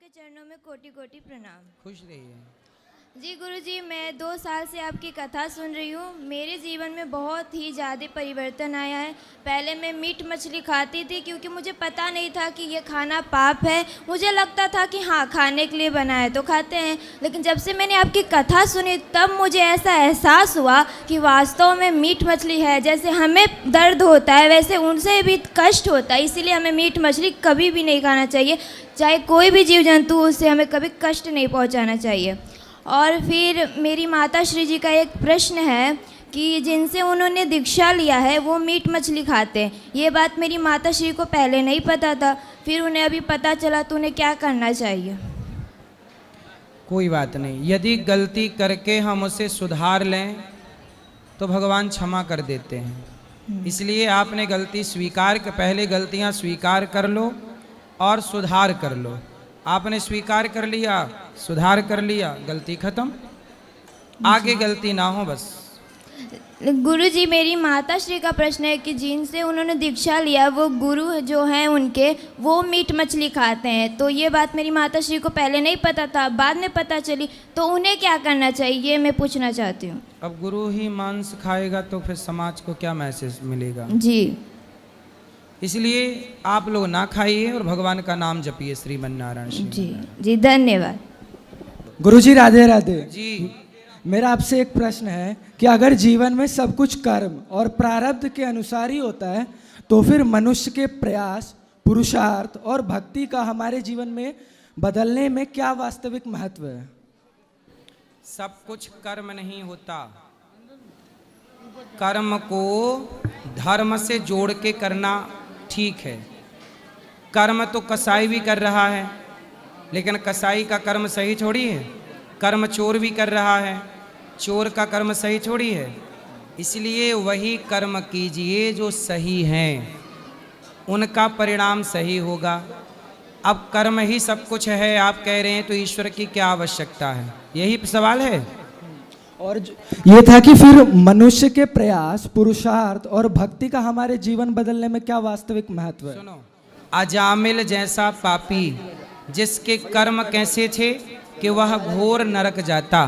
आपके चरणों में कोटि कोटि प्रणाम। खुश रहिए। जी गुरुजी, मैं 2 साल से आपकी कथा सुन रही हूँ। मेरे जीवन में बहुत ही ज़्यादा परिवर्तन आया है। पहले मैं मीट मछली खाती थी क्योंकि मुझे पता नहीं था कि ये खाना पाप है। मुझे लगता था कि हाँ, खाने के लिए बना है तो खाते हैं। लेकिन जब से मैंने आपकी कथा सुनी तब मुझे ऐसा एहसास हुआ कि वास्तव में मीट मछली है। जैसे हमें दर्द होता है वैसे उनसे भी कष्ट होता है, इसीलिए हमें मीट मछली कभी भी नहीं खाना चाहिए। चाहे कोई भी जीव जंतु, उससे हमें कभी कष्ट नहीं पहुँचाना चाहिए। और फिर मेरी माता श्री जी का एक प्रश्न है कि जिनसे उन्होंने दीक्षा लिया है वो मीट मछली खाते हैं। ये बात मेरी माता श्री को पहले नहीं पता था, फिर उन्हें अभी पता चला, तो उन्हें क्या करना चाहिए? कोई बात नहीं, यदि गलती करके हम उसे सुधार लें तो भगवान क्षमा कर देते हैं। इसलिए आपने गलती स्वीकार कर, पहले गलतियां स्वीकार कर लो और सुधार कर लो। आपने स्वीकार कर लिया, सुधार कर लिया, गलती खत्म, आगे गलती ना हो बस। गुरुजी, मेरी माता श्री का प्रश्न है कि जिनसे उन्होंने दीक्षा लिया वो गुरु जो हैं उनके, वो मीट मछली खाते हैं। तो ये बात मेरी माता श्री को पहले नहीं पता था, बाद में पता चली, तो उन्हें क्या करना चाहिए ये मैं पूछना चाहती हूँ। अब गुरु ही मांस खाएगा तो फिर समाज को क्या मैसेज मिलेगा? जी, इसलिए आप लोग ना खाइए और भगवान का नाम जपिए, श्रीमन नारायण श्री। जी जी, धन्यवाद। गुरुजी राधे राधे जी, मेरा आपसे एक प्रश्न है कि अगर जीवन में सब कुछ कर्म और प्रारब्ध के अनुसार ही होता है तो फिर मनुष्य के प्रयास, पुरुषार्थ और भक्ति का हमारे जीवन में बदलने में क्या वास्तविक महत्व है? सब कुछ कर्म नहीं होता, कर्म को धर्म से जोड़ के करना ठीक है। कर्म तो कसाई भी कर रहा है, लेकिन कसाई का कर्म सही छोड़ी है। कर्म चोर भी कर रहा है, चोर का कर्म सही छोड़ी है। इसलिए वही कर्म कीजिए जो सही हैं, उनका परिणाम सही होगा। अब कर्म ही सब कुछ है आप कह रहे हैं, तो ईश्वर की क्या आवश्यकता है? यही सवाल है। और ये था कि फिर मनुष्य के प्रयास, पुरुषार्थ और भक्ति का हमारे जीवन बदलने में क्या वास्तविक महत्व है? सुनो, अजामिल जैसा पापी जिसके कर्म कैसे थे कि वह घोर नरक जाता,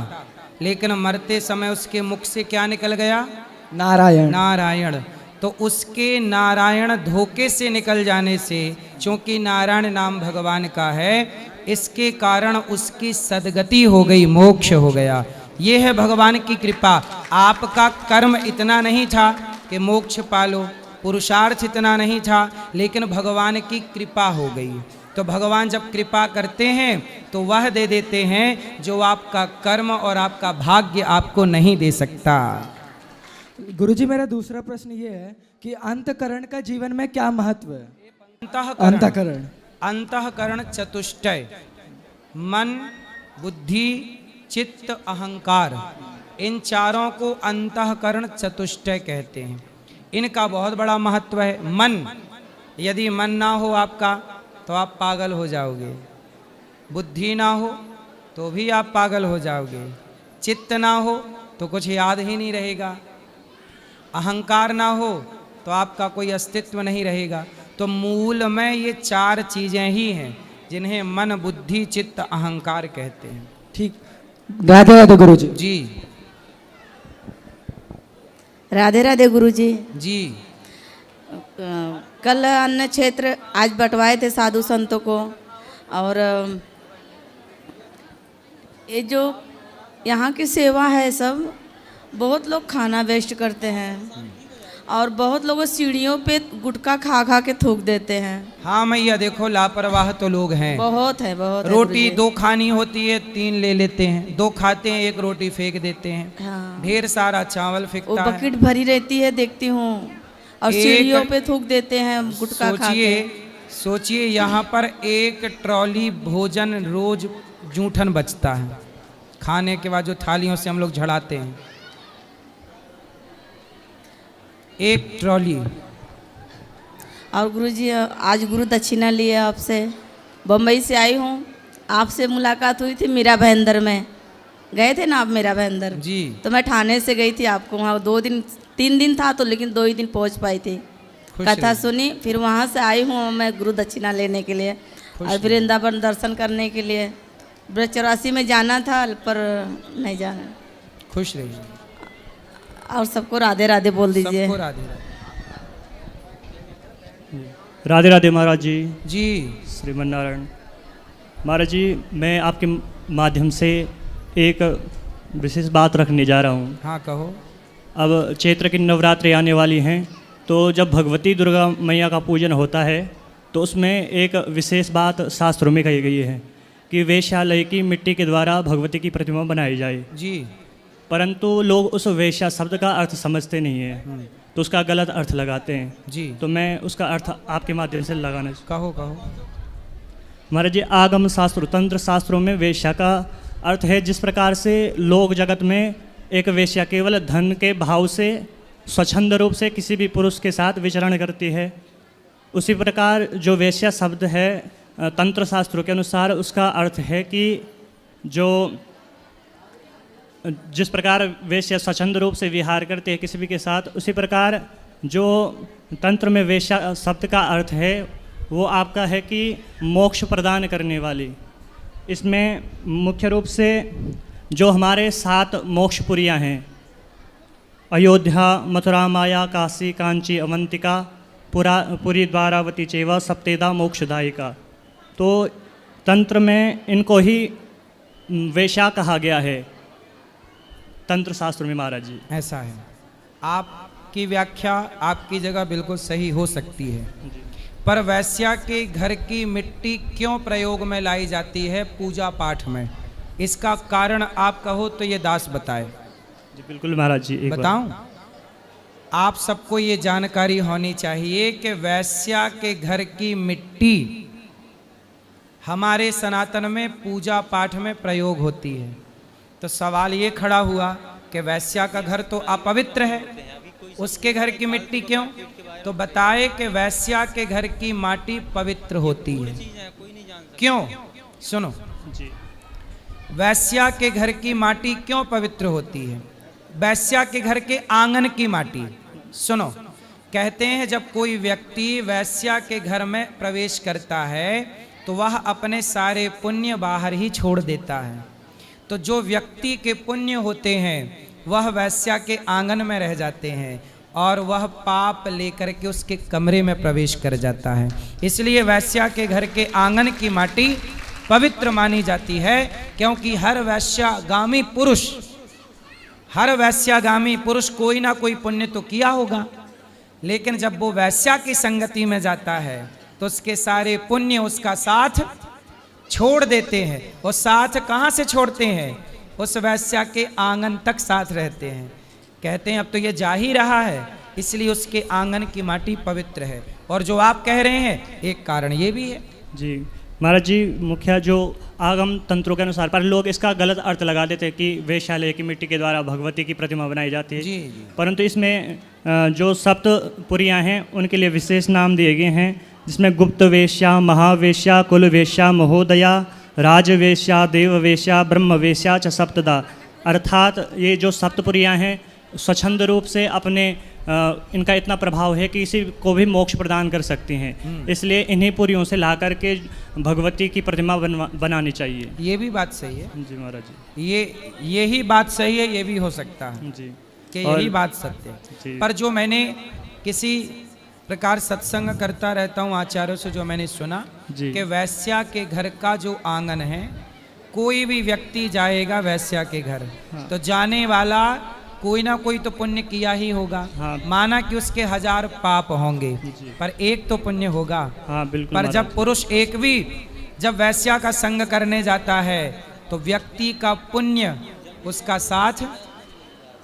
लेकिन मरते समय उसके मुख से क्या निकल गया? नारायण। नारायण। तो उसके नारायण धोखे से निकल जाने से, चूंकि नारायण नाम भगवान का है, इसके कारण उसकी सदगति हो गई, मोक्ष हो गया। ये है भगवान की कृपा। आपका कर्म इतना नहीं था कि मोक्ष पालो, पुरुषार्थ इतना नहीं था, लेकिन भगवान की कृपा हो गई। तो भगवान जब कृपा करते हैं तो वह दे देते हैं जो आपका कर्म और आपका भाग्य आपको नहीं दे सकता। गुरुजी, मेरा दूसरा प्रश्न ये है कि अंतःकरण का जीवन में क्या महत्व है? अंतःकरण, अंतःकरण चतुष्टय, मन, बुद्धि, चित्त, अहंकार, इन चारों को अंतःकरण चतुष्टय कहते हैं। इनका बहुत बड़ा महत्व है। मन, यदि मन ना हो आपका तो आप पागल हो जाओगे। बुद्धि ना हो तो भी आप पागल हो जाओगे। चित्त ना हो तो कुछ याद ही नहीं रहेगा। अहंकार ना हो तो आपका कोई अस्तित्व नहीं रहेगा। तो मूल में ये 4 चीज़ें ही हैं जिन्हें मन, बुद्धि, चित्त, अहंकार कहते हैं। ठीक, राधे राधे गुरुजी। जी राधे राधे गुरुजी। जी। कल अन्न क्षेत्र आज बंटवाए थे साधु संतों को, और ये जो यहाँ की सेवा है, सब बहुत लोग खाना वेस्ट करते हैं और बहुत लोग सीढ़ियों पे गुटखा खा खा के थूक देते हैं। हाँ मैया, देखो लापरवाह तो लोग हैं। बहुत है, बहुत है रोटी गुरुजी। 2 खानी होती है, 3 ले लेते हैं। 2 खाते हैं, 1 रोटी फेंक देते हैं। हाँ, ढेर सारा चावल वो फेंकता है। बकेट भरी रहती है, देखती हूँ, और सीढ़ियों पे थूक देते हैं गुटखा खा के। सोचिए यहाँ पर 1 ट्रॉली भोजन रोज जूठन बचता है, खाने के बाद जो थालियों से हम लोग झड़ाते हैं, 1 ट्रॉली। और गुरुजी, आज गुरु दक्षिणा लिए आपसे, बम्बई से आई हूँ। आपसे मुलाकात हुई थी मीरा भाईंदर में, गए थे ना आप मीरा भाईंदर? जी। तो मैं ठाणे से गई थी आपको वहाँ 2 दिन 3 दिन था, तो लेकिन 2 ही दिन पहुँच पाई थी। खुश कथा रहिए। सुनी, फिर वहाँ से आई हूँ मैं गुरु दक्षिणा लेने के लिए। और वृंदावन दर्शन करने के लिए ब्रज में जाना था पर नहीं जाना। खुश रहिए। और सबको राधे राधे बोल दीजिए। सबको राधे राधे। राधे राधे महाराज जी। जी श्रीमन नारायण। महाराज जी, मैं आपके माध्यम से एक विशेष बात रखने जा रहा हूँ। हाँ कहो। अब चैत्र की नवरात्रि आने वाली हैं, तो जब भगवती दुर्गा मैया का पूजन होता है तो उसमें एक विशेष बात शास्त्रों में कही गई है कि वेश्यालय की मिट्टी के द्वारा भगवती की प्रतिमा बनाई जाए। जी। परंतु लोग उस वेश्या शब्द का अर्थ समझते नहीं है, तो उसका गलत अर्थ लगाते हैं। जी। तो मैं उसका अर्थ आपके माध्यम से लगाना। कहो कहो। महाराज जी, आगम शास्त्र तंत्र शास्त्रों में वेश्या का अर्थ है जिस प्रकार से लोग जगत में एक वेश्या केवल धन के भाव से स्वच्छंद रूप से किसी भी पुरुष के साथ विचरण करती है, उसी प्रकार जो वेश्या शब्द है तंत्र शास्त्रों के अनुसार उसका अर्थ है कि जो जिस प्रकार वेश्या स्वच्छंद रूप से विहार करते हैं किसी भी के साथ, उसी प्रकार जो तंत्र में वेश्या शब्द का अर्थ है वो आपका है कि मोक्ष प्रदान करने वाली। इसमें मुख्य रूप से जो हमारे 7 मोक्षपुरियाँ हैं, अयोध्या, मथुरा, माया, काशी, कांची, अवंतिका, पुरी, द्वारावती चेवा सप्तेदा मोक्षदायिका, तो तंत्र में इनको ही वेश्या कहा गया है तंत्र शास्त्र में। महाराज जी ऐसा है। आपकी व्याख्या आपकी जगह बिल्कुल सही हो सकती है, पर वैश्या के घर की मिट्टी क्यों प्रयोग में लाई जाती है पूजा पाठ में, इसका कारण आप कहो तो ये दास बताए। जी बिल्कुल महाराज जी। बताऊं? आप सबको ये जानकारी होनी चाहिए कि वैश्या के घर की मिट्टी हमारे सनातन में पूजा पाठ में प्रयोग होती है। तो सवाल ये खड़ा हुआ कि वैश्या का घर तो अपवित्र है, उसके घर की मिट्टी क्यों? तो बताए कि वैश्या के घर की माटी पवित्र होती है। क्यों? सुनो। जी। वैश्या के घर की माटी क्यों पवित्र होती है? वैश्या के घर के आंगन की माटी। सुनो, कहते हैं जब कोई व्यक्ति वैश्या के घर में प्रवेश करता है तो वह अपने सारे पुण्य बाहर ही छोड़ देता है। तो जो व्यक्ति के पुण्य होते हैं वह वैश्या के आंगन में रह जाते हैं और वह पाप लेकर के उसके कमरे में प्रवेश कर जाता है। इसलिए वैश्या के घर के आंगन की माटी पवित्र मानी जाती है, क्योंकि हर वैश्यागामी पुरुष कोई ना कोई पुण्य तो किया होगा, लेकिन जब वो वैश्या की संगति में जाता है तो उसके सारे पुण्य उसका साथ छोड़ देते हैं। वो साथ कहाँ से छोड़ते हैं? उस वैश्या के आंगन तक साथ रहते हैं। कहते हैं अब तो ये जा ही रहा है, इसलिए उसके आंगन की माटी पवित्र है। और जो आप कह रहे हैं एक कारण ये भी है। जी महाराज जी, मुख्य जो आगम तंत्रों के अनुसार पर लोग इसका गलत अर्थ लगा देते हैं कि वेश्यालय की मिट्टी के द्वारा भगवती की प्रतिमा बनाई जाती है। जी। परंतु इसमें जो सप्तपुरियाँ हैं उनके लिए विशेष नाम दिए गए हैं, जिसमें गुप्त वेश्या, महावेश्या, कुल वेश्या, महोदया, राजवेश्या, देववेश्या, ब्रह्म वेश्या च सप्तदा। अर्थात ये जो सप्तपुरियाँ हैं स्वच्छंद रूप से अपने इनका इतना प्रभाव है कि किसी को भी मोक्ष प्रदान कर सकती हैं। इसलिए इन्हीं पुरियों से ला करके भगवती की प्रतिमा बनानी चाहिए। ये भी बात सही है। जी महाराज जी। यही बात सही है, ये भी हो सकता है जी कि यही बात सत्य है। पर जो मैंने किसी प्रकार सत्संग करता रहता हूँ आचार्यों से, जो मैंने सुना कि वैश्या के घर का जो आंगन है, कोई भी व्यक्ति जाएगा वैश्या के घर तो जाने वाला कोई ना कोई तो पुण्य किया ही होगा। माना कि उसके 1000 पाप होंगे पर एक तो पुण्य होगा। बिल्कुल। पर जब पुरुष एक भी जब वैश्या का संग करने जाता है तो व्यक्ति का पुण्य उसका साथ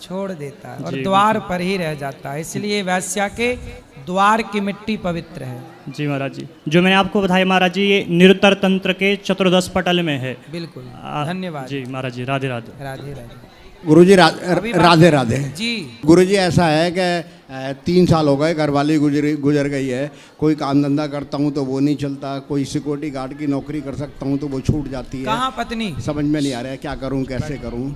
छोड़ देता है और द्वार पर ही रह जाता है। इसलिए वैश्या के द्वार की मिट्टी पवित्र है। जी महाराज जी, जो मैंने आपको बताया महाराज जी, ये निरुत्तर तंत्र के चतुर्दश पटल में है। बिल्कुल। धन्यवाद जी महाराज जी। राधे राधे। राधे राधे। गुरुजी राधे राधे जी। गुरुजी ऐसा है कि 3 साल हो गए, घरवाली गुजर गई है। कोई काम धंधा करता हूँ तो वो नहीं चलता, कोई सिक्योरिटी गार्ड की नौकरी कर सकता हूँ तो वो छूट जाती है। कहाँ पत्नी? समझ में नहीं आ रहा है क्या करूँ, कैसे करूँ।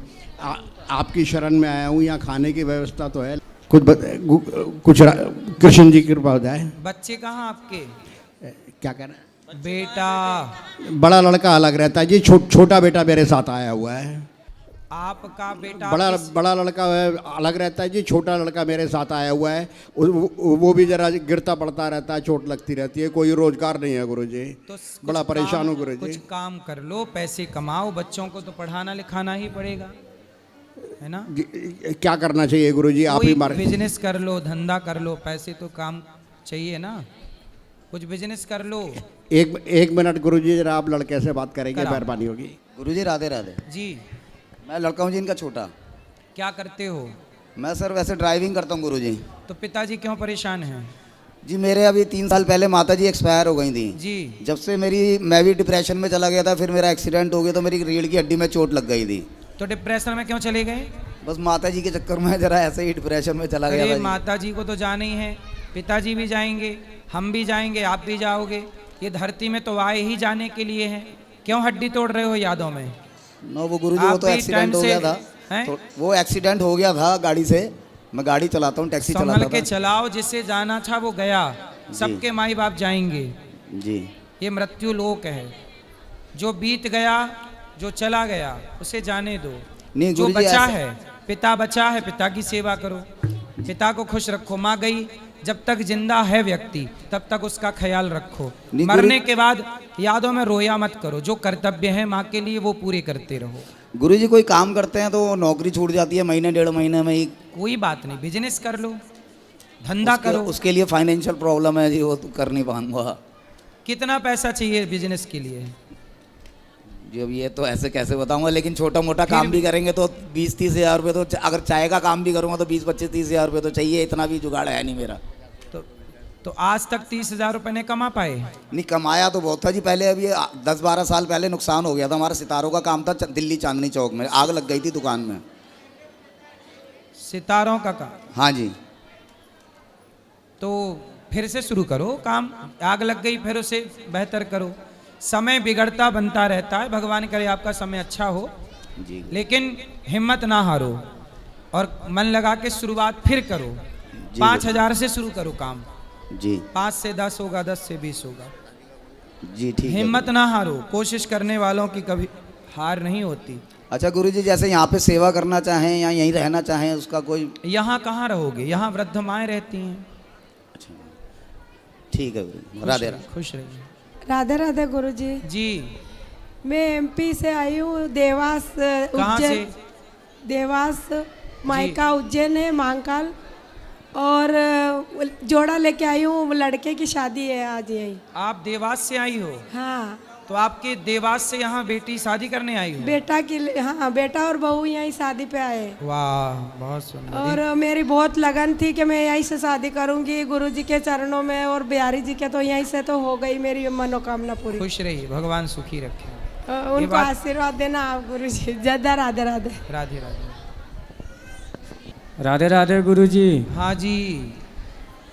आपकी शरण में आया हूँ, यहाँ खाने की व्यवस्था तो है, कुछ कृष्ण जी की कृपा हो जाए। बच्चे कहाँ आपके? क्या कह रहे हैं? बेटा बड़ा लड़का अलग रहता है जी, छोटा बेटा मेरे साथ आया हुआ है। आपका बेटा बड़ा लड़का अलग रहता है जी, छोटा लड़का मेरे साथ आया हुआ है। वो भी जरा गिरता पड़ता रहता है, चोट लगती रहती है, कोई रोजगार नहीं है गुरुजी। तो बड़ा परेशान हूँ गुरुजी। कुछ काम कर लो, पैसे कमाओ, बच्चों को तो पढ़ाना लिखाना ही पड़ेगा, है ना। क्या करना चाहिए गुरुजी, आप ही मार्ग। बिजनेस कर लो, धंधा कर लो, पैसे तो काम चाहिए ना, कुछ बिजनेस कर लो। एक मिनट गुरुजी, जरा आप लड़के से बात करेंगे, मेहरबानी होगी। गुरुजी राधे राधे। जी मैं लड़का हूँ जी इनका छोटा। क्या करते हो? मैं सर वैसे ड्राइविंग करता हूँ गुरुजी। तो पिताजी क्यों परेशान हैं? जी मेरे अभी 3 साल पहले माता जी एक्सपायर हो गई थी जी। जब से मैं भी डिप्रेशन में चला गया था, फिर मेरा एक्सीडेंट हो गया तो मेरी रीढ़ की हड्डी में चोट लग गई थी। तो डिप्रेशन में क्यों चले गए? बस माता जी के चक्कर में जरा ऐसे ही डिप्रेशन में चला गया अरे था जी। माता जी को तो जाना ही है, पिताजी भी जाएंगे, हम भी जाएंगे, आप भी जाओगे। ये धरती में तो आए ही जाने के लिए है, क्यों हड्डी तोड़ रहे हो यादों में? नो वो गुरुजी वो तो एक्सीडेंट हो गया था, तो वो एक्सीडेंट हो गया था गाड़ी से। मैं गाड़ी चलाता हूँ, टैक्सी संभल चलाता के था। चलाओ, जिसे जाना था वो गया, सबके माई बाप जाएंगे। जी ये मृत्यु लोक है, जो बीत गया, जो चला गया उसे जाने दो। नहीं जो गुरुजी बचा ऐसा- है, पिता बचा है, पिता की सेवा करो, पिता को खुश रखो। माँ गई, जब तक जिंदा है व्यक्ति तब तक उसका ख्याल रखो। नहीं, मरने के बाद यादों में रोया मत करो, जो कर्तव्य है माँ के लिए वो पूरे करते रहो। गुरुजी कोई काम करते हैं तो नौकरी छूट जाती है महीने 1.5 महीने में ही। कोई बात नहीं, बिजनेस कर लो, धंधा करो। उसके लिए फाइनेंशियल प्रॉब्लम है जी, वो तो कर नहीं पाऊंगा कितना पैसा चाहिए बिजनेस के लिए? जी। अब ये तो ऐसे कैसे बताऊंगा, लेकिन छोटा मोटा काम भी करेंगे तो 20-30 हज़ार रुपये तो, अगर चाय का काम भी करूंगा तो 20-25-30 हज़ार रुपये तो चाहिए, इतना भी जुगाड़ है नहीं मेरा। तो आज तक 30,000 रुपए ने कमा पाए? नहीं कमाया तो बहुत था जी पहले, अभी 10-12 साल पहले नुकसान हो गया था। हमारा सितारों का काम था दिल्ली चांदनी चौक में, आग लग गई थी दुकान में। सितारों का काम? हाँ जी। तो फिर से शुरू करो काम, आग लग गई फिर उसे बेहतर करो। समय बिगड़ता बनता रहता है, भगवान करे आपका समय अच्छा हो जी लेकिन हिम्मत ना हारो और मन लगा के शुरुआत फिर करो। 5,000 से शुरू करो काम, जी 5 से 10 होगा, 10 से 20 होगा। जी ठीक है। हिम्मत ना हारो, कोशिश करने वालों की कभी हार नहीं होती। अच्छा गुरुजी, जैसे यहाँ पे सेवा करना चाहें या यहीं रहना चाहें, उसका कोई? यहाँ कहाँ रहोगे, यहाँ वृद्ध माएँ रहती हैं। अच्छा ठीक है गुरुजी, राधे राधे। खुश रहिए। राधे राधे गुरुजी। जी मैं एमपी से आई हूँ, देवास कहाँ से? उज्जैन। देवास मायका उज्जैन है, महाकाल। और जोड़ा लेके आई हूँ, लड़के की शादी है आज यही। आप देवास से आई हो? हाँ। तो आपके देवास से यहाँ बेटी शादी करने आई हो? बेटा की, हाँ बेटा और बहू यहीं शादी पे आए। वाह बहुत सुंदर। और मेरी बहुत लगन थी कि मैं यहीं से शादी करूंगी गुरुजी के चरणों में, और बिहारी जी के, तो यहीं से तो हो गई मेरी मनोकामना पूरी। खुश रहिए, भगवान सुखी रखे। उनको आशीर्वाद देना आप गुरुजी। जदा राधे राधे। राधे राधे। राधे राधे गुरुजी। हाँ जी।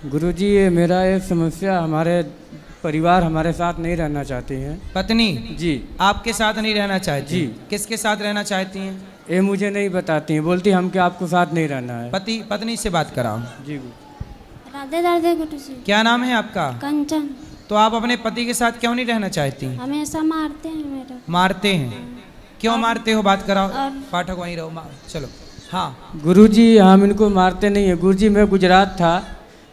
गुरुजी ये मेरा एक समस्या, हमारे परिवार हमारे साथ नहीं रहना चाहती हैं। पत्नी जी आपके साथ नहीं रहना चाहती? जी। किसके साथ रहना चाहती हैं? ये मुझे नहीं बताती हैं, बोलती हम क्या आपको साथ नहीं रहना है। पति पत्नी से बात कराओ। जी राधे राधे गुरुजी। क्या नाम है आपका? कंचन। तो आप अपने पति के साथ क्यों नहीं रहना चाहती? हमेशा मारते हैं मेरे। मारते हैं? क्यों मारते हो, बात कराओ। और- पाठक वहीं रहो, चलो। हाँ गुरुजी हम इनको मारते नहीं है गुरुजी। मैं गुजरात था,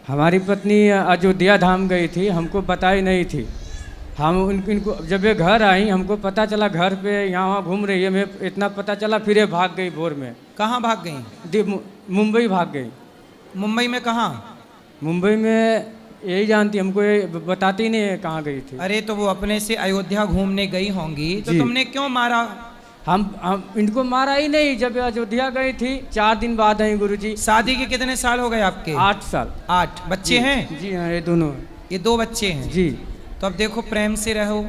हमारी पत्नी अयोध्या धाम गई थी, हमको पता ही नहीं थी। हम इनको जब ये घर आई हमको पता चला घर पे यहाँ वहाँ घूम रही है, मैं इतना पता चला, फिर ये भाग गई भोर में। कहाँ भाग गई? मुंबई भाग गई। मुंबई में कहाँ? मुंबई में यही जानती, हमको ये बताती नहीं है कहाँ गई थी। अरे तो वो अपने से अयोध्या घूमने गई होंगी, तो जी। तुमने क्यों मारा? हम इनको मारा ही नहीं। जब अयोध्या गई थी 4 दिन बाद आई गुरुजी। शादी के कितने साल हो गए आपके? 8 साल। 8 बच्चे हैं? जी हाँ, ये दोनों। ये 2 बच्चे हैं जी। तो अब देखो, प्रेम से रहो,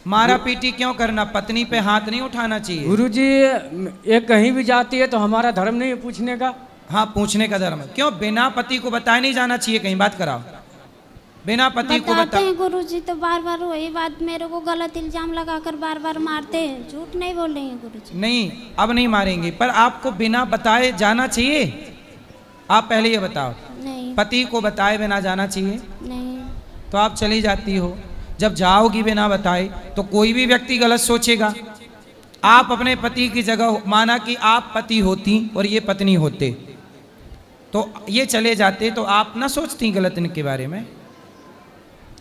मारा पीटी क्यों करना? पत्नी पे हाथ नहीं उठाना चाहिए। गुरुजी ये कहीं भी जाती है तो हमारा धर्म नहीं है पूछने का। हाँ पूछने का धर्म। क्यों बिना पति को बताए नहीं जाना चाहिए कहीं? बात कराओ। बिना पति को बताते बता। हैं गुरुजी तो बार बार वही बात, मेरे को गलत इल्जाम लगाकर बार बार मारते हैं। झूठ नहीं बोल रही हैं गुरुजी। नहीं अब नहीं मारेंगे, पर आपको बिना बताए जाना चाहिए? आप पहले ये बताओ, नहीं पति को बताए बिना जाना चाहिए? नहीं। तो आप चली जाती हो, जब जाओगी बिना बताए तो कोई भी व्यक्ति गलत सोचेगा। आप अपने पति की जगह, माना कि आप पति होती और ये पत्नी होते, तो ये चले जाते, तो आप ना सोचती गलत इनके बारे में?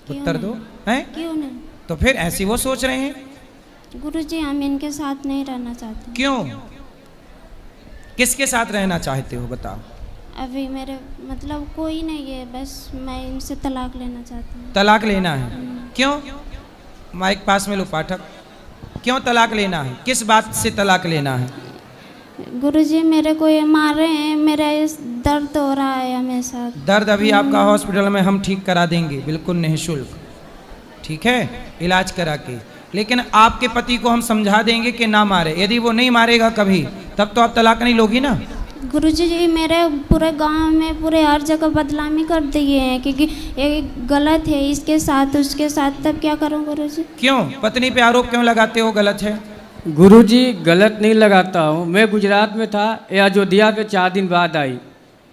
उत्तर दो। हैं? क्यों नहीं? तो फिर ऐसे वो सोच रहे हैं। गुरुजी हम इनके साथ नहीं रहना चाहते। क्यों? किसके साथ रहना चाहते हो बताओ? अभी मेरे मतलब कोई नहीं है, बस मैं इनसे तलाक लेना चाहती हूँ। तलाक लेना है? क्यों? माइक पास में लो पाठक। क्यों तलाक लेना है? किस बात से तलाक लेना है? गुरुजी मेरे को ये मार रहे हैं, मेरा इस दर्द हो रहा है हमेशा। दर्द अभी आपका हॉस्पिटल में हम ठीक करा देंगे, बिल्कुल निःशुल्क, ठीक है, इलाज करा के। लेकिन आपके पति को हम समझा देंगे कि ना मारे। यदि वो नहीं मारेगा कभी, तब तो आप तलाक नहीं लोगी ना। गुरुजी जी मेरे पूरे गांव में पूरे हर जगह बदनामी कर दिए हैं, क्योंकि ये गलत है, इसके साथ उसके साथ, तब क्या करूं गुरुजी? क्यों पत्नी पे आरोप क्यों लगाते हो गलत है? गुरुजी गलत नहीं लगाता हूँ। मैं गुजरात में था, ये अयोध्या पे 4 दिन बाद आई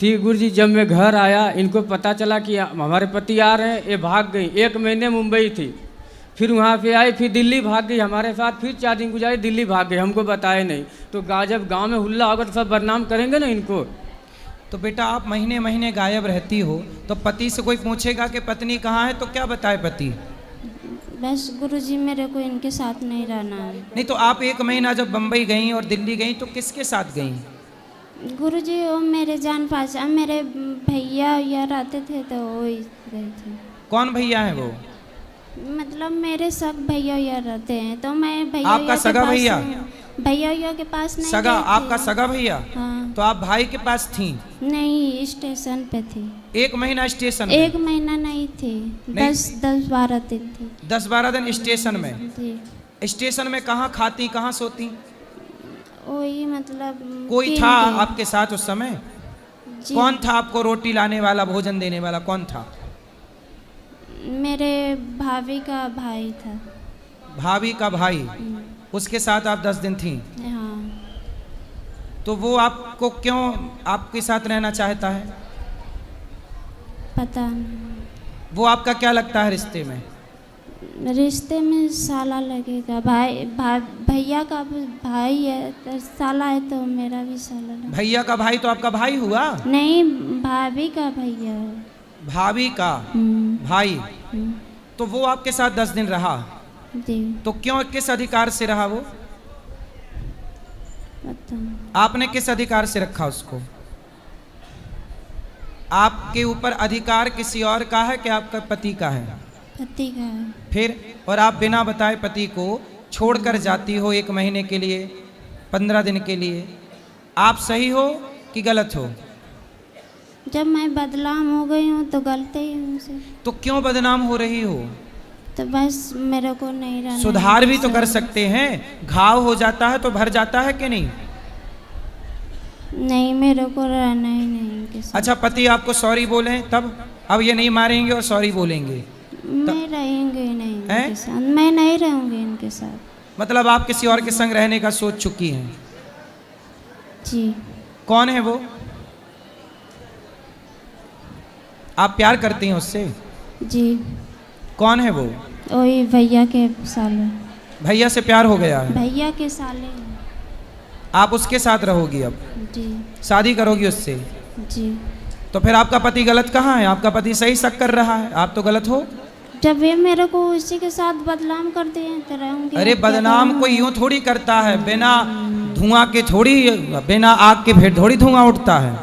थी। गुरुजी जब मैं घर आया, इनको पता चला कि हमारे पति आ रहे हैं, ये भाग गई। 1 महीने मुंबई थी, फिर वहाँ पे आई, फिर दिल्ली भाग गई हमारे साथ, फिर 4 दिन गुजारी, दिल्ली भाग गई, हमको बताया नहीं। तो जब गांव में हुल्ला होगा तो सब बदनाम करेंगे ना इनको। तो बेटा आप महीने महीने गायब रहती हो, तो पति से कोई पूछेगा कि पत्नी कहाँ है, तो क्या बताए पति? बस गुरुजी मेरे को इनके साथ नहीं रहना है। नहीं तो आप 1 महीना जब बम्बई गई और दिल्ली गई तो किसके साथ गई? गुरुजी वो मेरे जान पहचान, मेरे भैया या रहते थे तो वो ही गए थे। कौन भैया है वो? मतलब मेरे सग भैया या रहते हैं, तो मैं भैया आपका सगा भैया? भैया के पास नहीं सगा? गई थी। आपका सगा भैया? हाँ। तो आप भाई के पास थी? नहीं, स्टेशन पे थी। 1 महीना स्टेशन में? 1 महीना नहीं थी, 10-12 दिन थी। 10-12 दिन स्टेशन में? जी। स्टेशन में कहाँ खाती, कहाँ सोती? वही मतलब कोई 3 था दिन। आपके साथ उस समय? जी। कौन था आपको रोटी लाने वाला, भोजन देने वाला कौन था? मेरे भाभी का भाई था। भाभी का भाई, उसके साथ आप 10 दिन थी? हाँ। तो वो आपको क्यों आपके साथ रहना चाहता है? पता नहीं। वो आपका क्या लगता है रिश्ते में? रिश्ते में साला लगेगा, भैया का भाई है तो साला है, तो मेरा भी साला लगेगा। भैया का भाई तो आपका भाई हुआ? नहीं, भाभी का भैया है। भाभी का भाई। तो वो आपके साथ 10 दिन रहा? जी। तो क्यों, किस अधिकार से रहा वो? पता नहीं। आपने किस अधिकार से रखा उसको? आपके ऊपर अधिकार किसी और का है कि आपका पति का है? पति का है। फिर? और आप बिना बताए पति को छोड़कर जाती हो 1 महीने के लिए, 15 दिन के लिए। आप सही हो कि गलत हो? जब मैं बदनाम हो गई हूँ तो गलती ही उनसे। तो क्यों बदनाम हो रही हो? तो बस मेरे को नहीं रहना। सुधार भी तो कर सकते हैं। घाव हो जाता है तो भर जाता है कि नहीं? नहीं, मेरे को रहना ही नहीं इनके साथ। अच्छा, पति आपको सॉरी बोले तब? अब ये नहीं मारेंगे और सॉरी बोलेंगे? मैं रहेंगे ही नहीं हैं? इनके साथ, मैं नहीं रहूँगी इनके साथ। मतलब आप किसी और के संग रहने का सोच चुकी हैं? जी। कौन है वो? आप प्यार करती हैं उससे? जी। कौन है वो? वही भैया के साले। भैया से प्यार हो गया है? भैया के साले हैं। आप उसके साथ रहोगी अब? जी। शादी करोगी उससे? जी। तो फिर आपका पति गलत कहाँ है? आपका पति सही शक कर रहा है, आप तो गलत हो। जब ये मेरे को उसी के साथ बदनाम कर दिए तो रहूंगी। अरे बदनाम कोई यूं थोड़ी करता है, बिना धुआं के थोड़ी, बिना आग के फिर थोड़ी धुआं उठता है।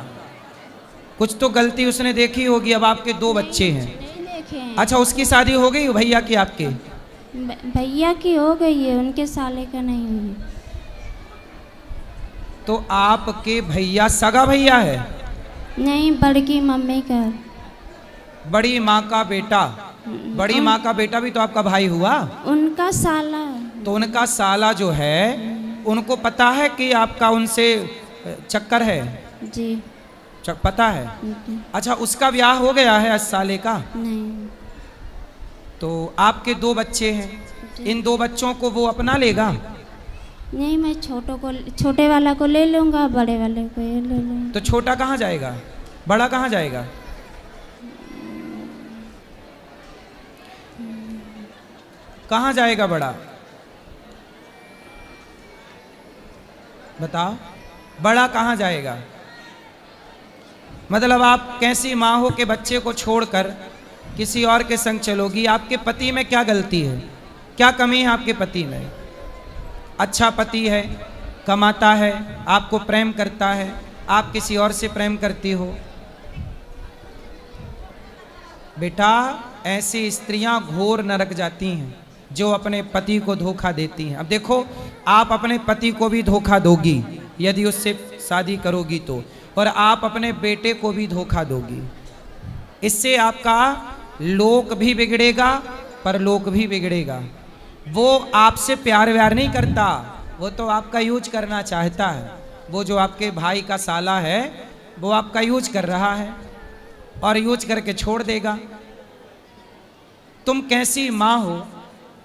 कुछ तो गलती उसने देखी होगी। अब आपके 2 बच्चे हैं। नहीं देखे हैं। अच्छा, उसकी शादी हो गई भैया की आपके? भैया की हो गई है, उनके साले का नहीं हुई। तो आपके भैया सगा भैया है? नहीं, बड़की मम्मी का। बड़ी माँ का बेटा? बड़ी माँ का बेटा भी तो आपका भाई हुआ? उनका साला। तो उनका साला जो है, उनको पता है कि आपका उनसे चक्कर है? जी। पता है? अच्छा, उसका ब्याह हो गया है 8 साले का? नहीं। तो आपके 2 बच्चे हैं, इन 2 बच्चों को वो अपना लेगा? नहीं, मैं छोटे वाला को ले लूँगा, बड़े वाले को ये ले लूँगा। तो छोटा कहाँ जाएगा, बड़ा कहाँ जाएगा? कहाँ जाएगा बड़ा? बताओ, बड़ा कहाँ जाएगा? मतलब आप कैसी माँ हो कि बच्चे को छोड़कर किसी और के संग चलोगी? आपके पति में क्या गलती है, क्या कमी है आपके पति में? अच्छा पति है, कमाता है, आपको प्रेम करता है, आप किसी और से प्रेम करती हो। बेटा, ऐसी स्त्रियां घोर नरक जाती हैं जो अपने पति को धोखा देती हैं। अब देखो, आप अपने पति को भी धोखा दोगी यदि उससे शादी करोगी तो, और आप अपने बेटे को भी धोखा दोगी। इससे आपका लोक भी बिगड़ेगा, परलोक भी बिगड़ेगा। वो आपसे प्यार व्यार नहीं करता, वो तो आपका यूज करना चाहता है। वो जो आपके भाई का साला है वो आपका यूज कर रहा है और यूज करके छोड़ देगा। तुम कैसी माँ हो,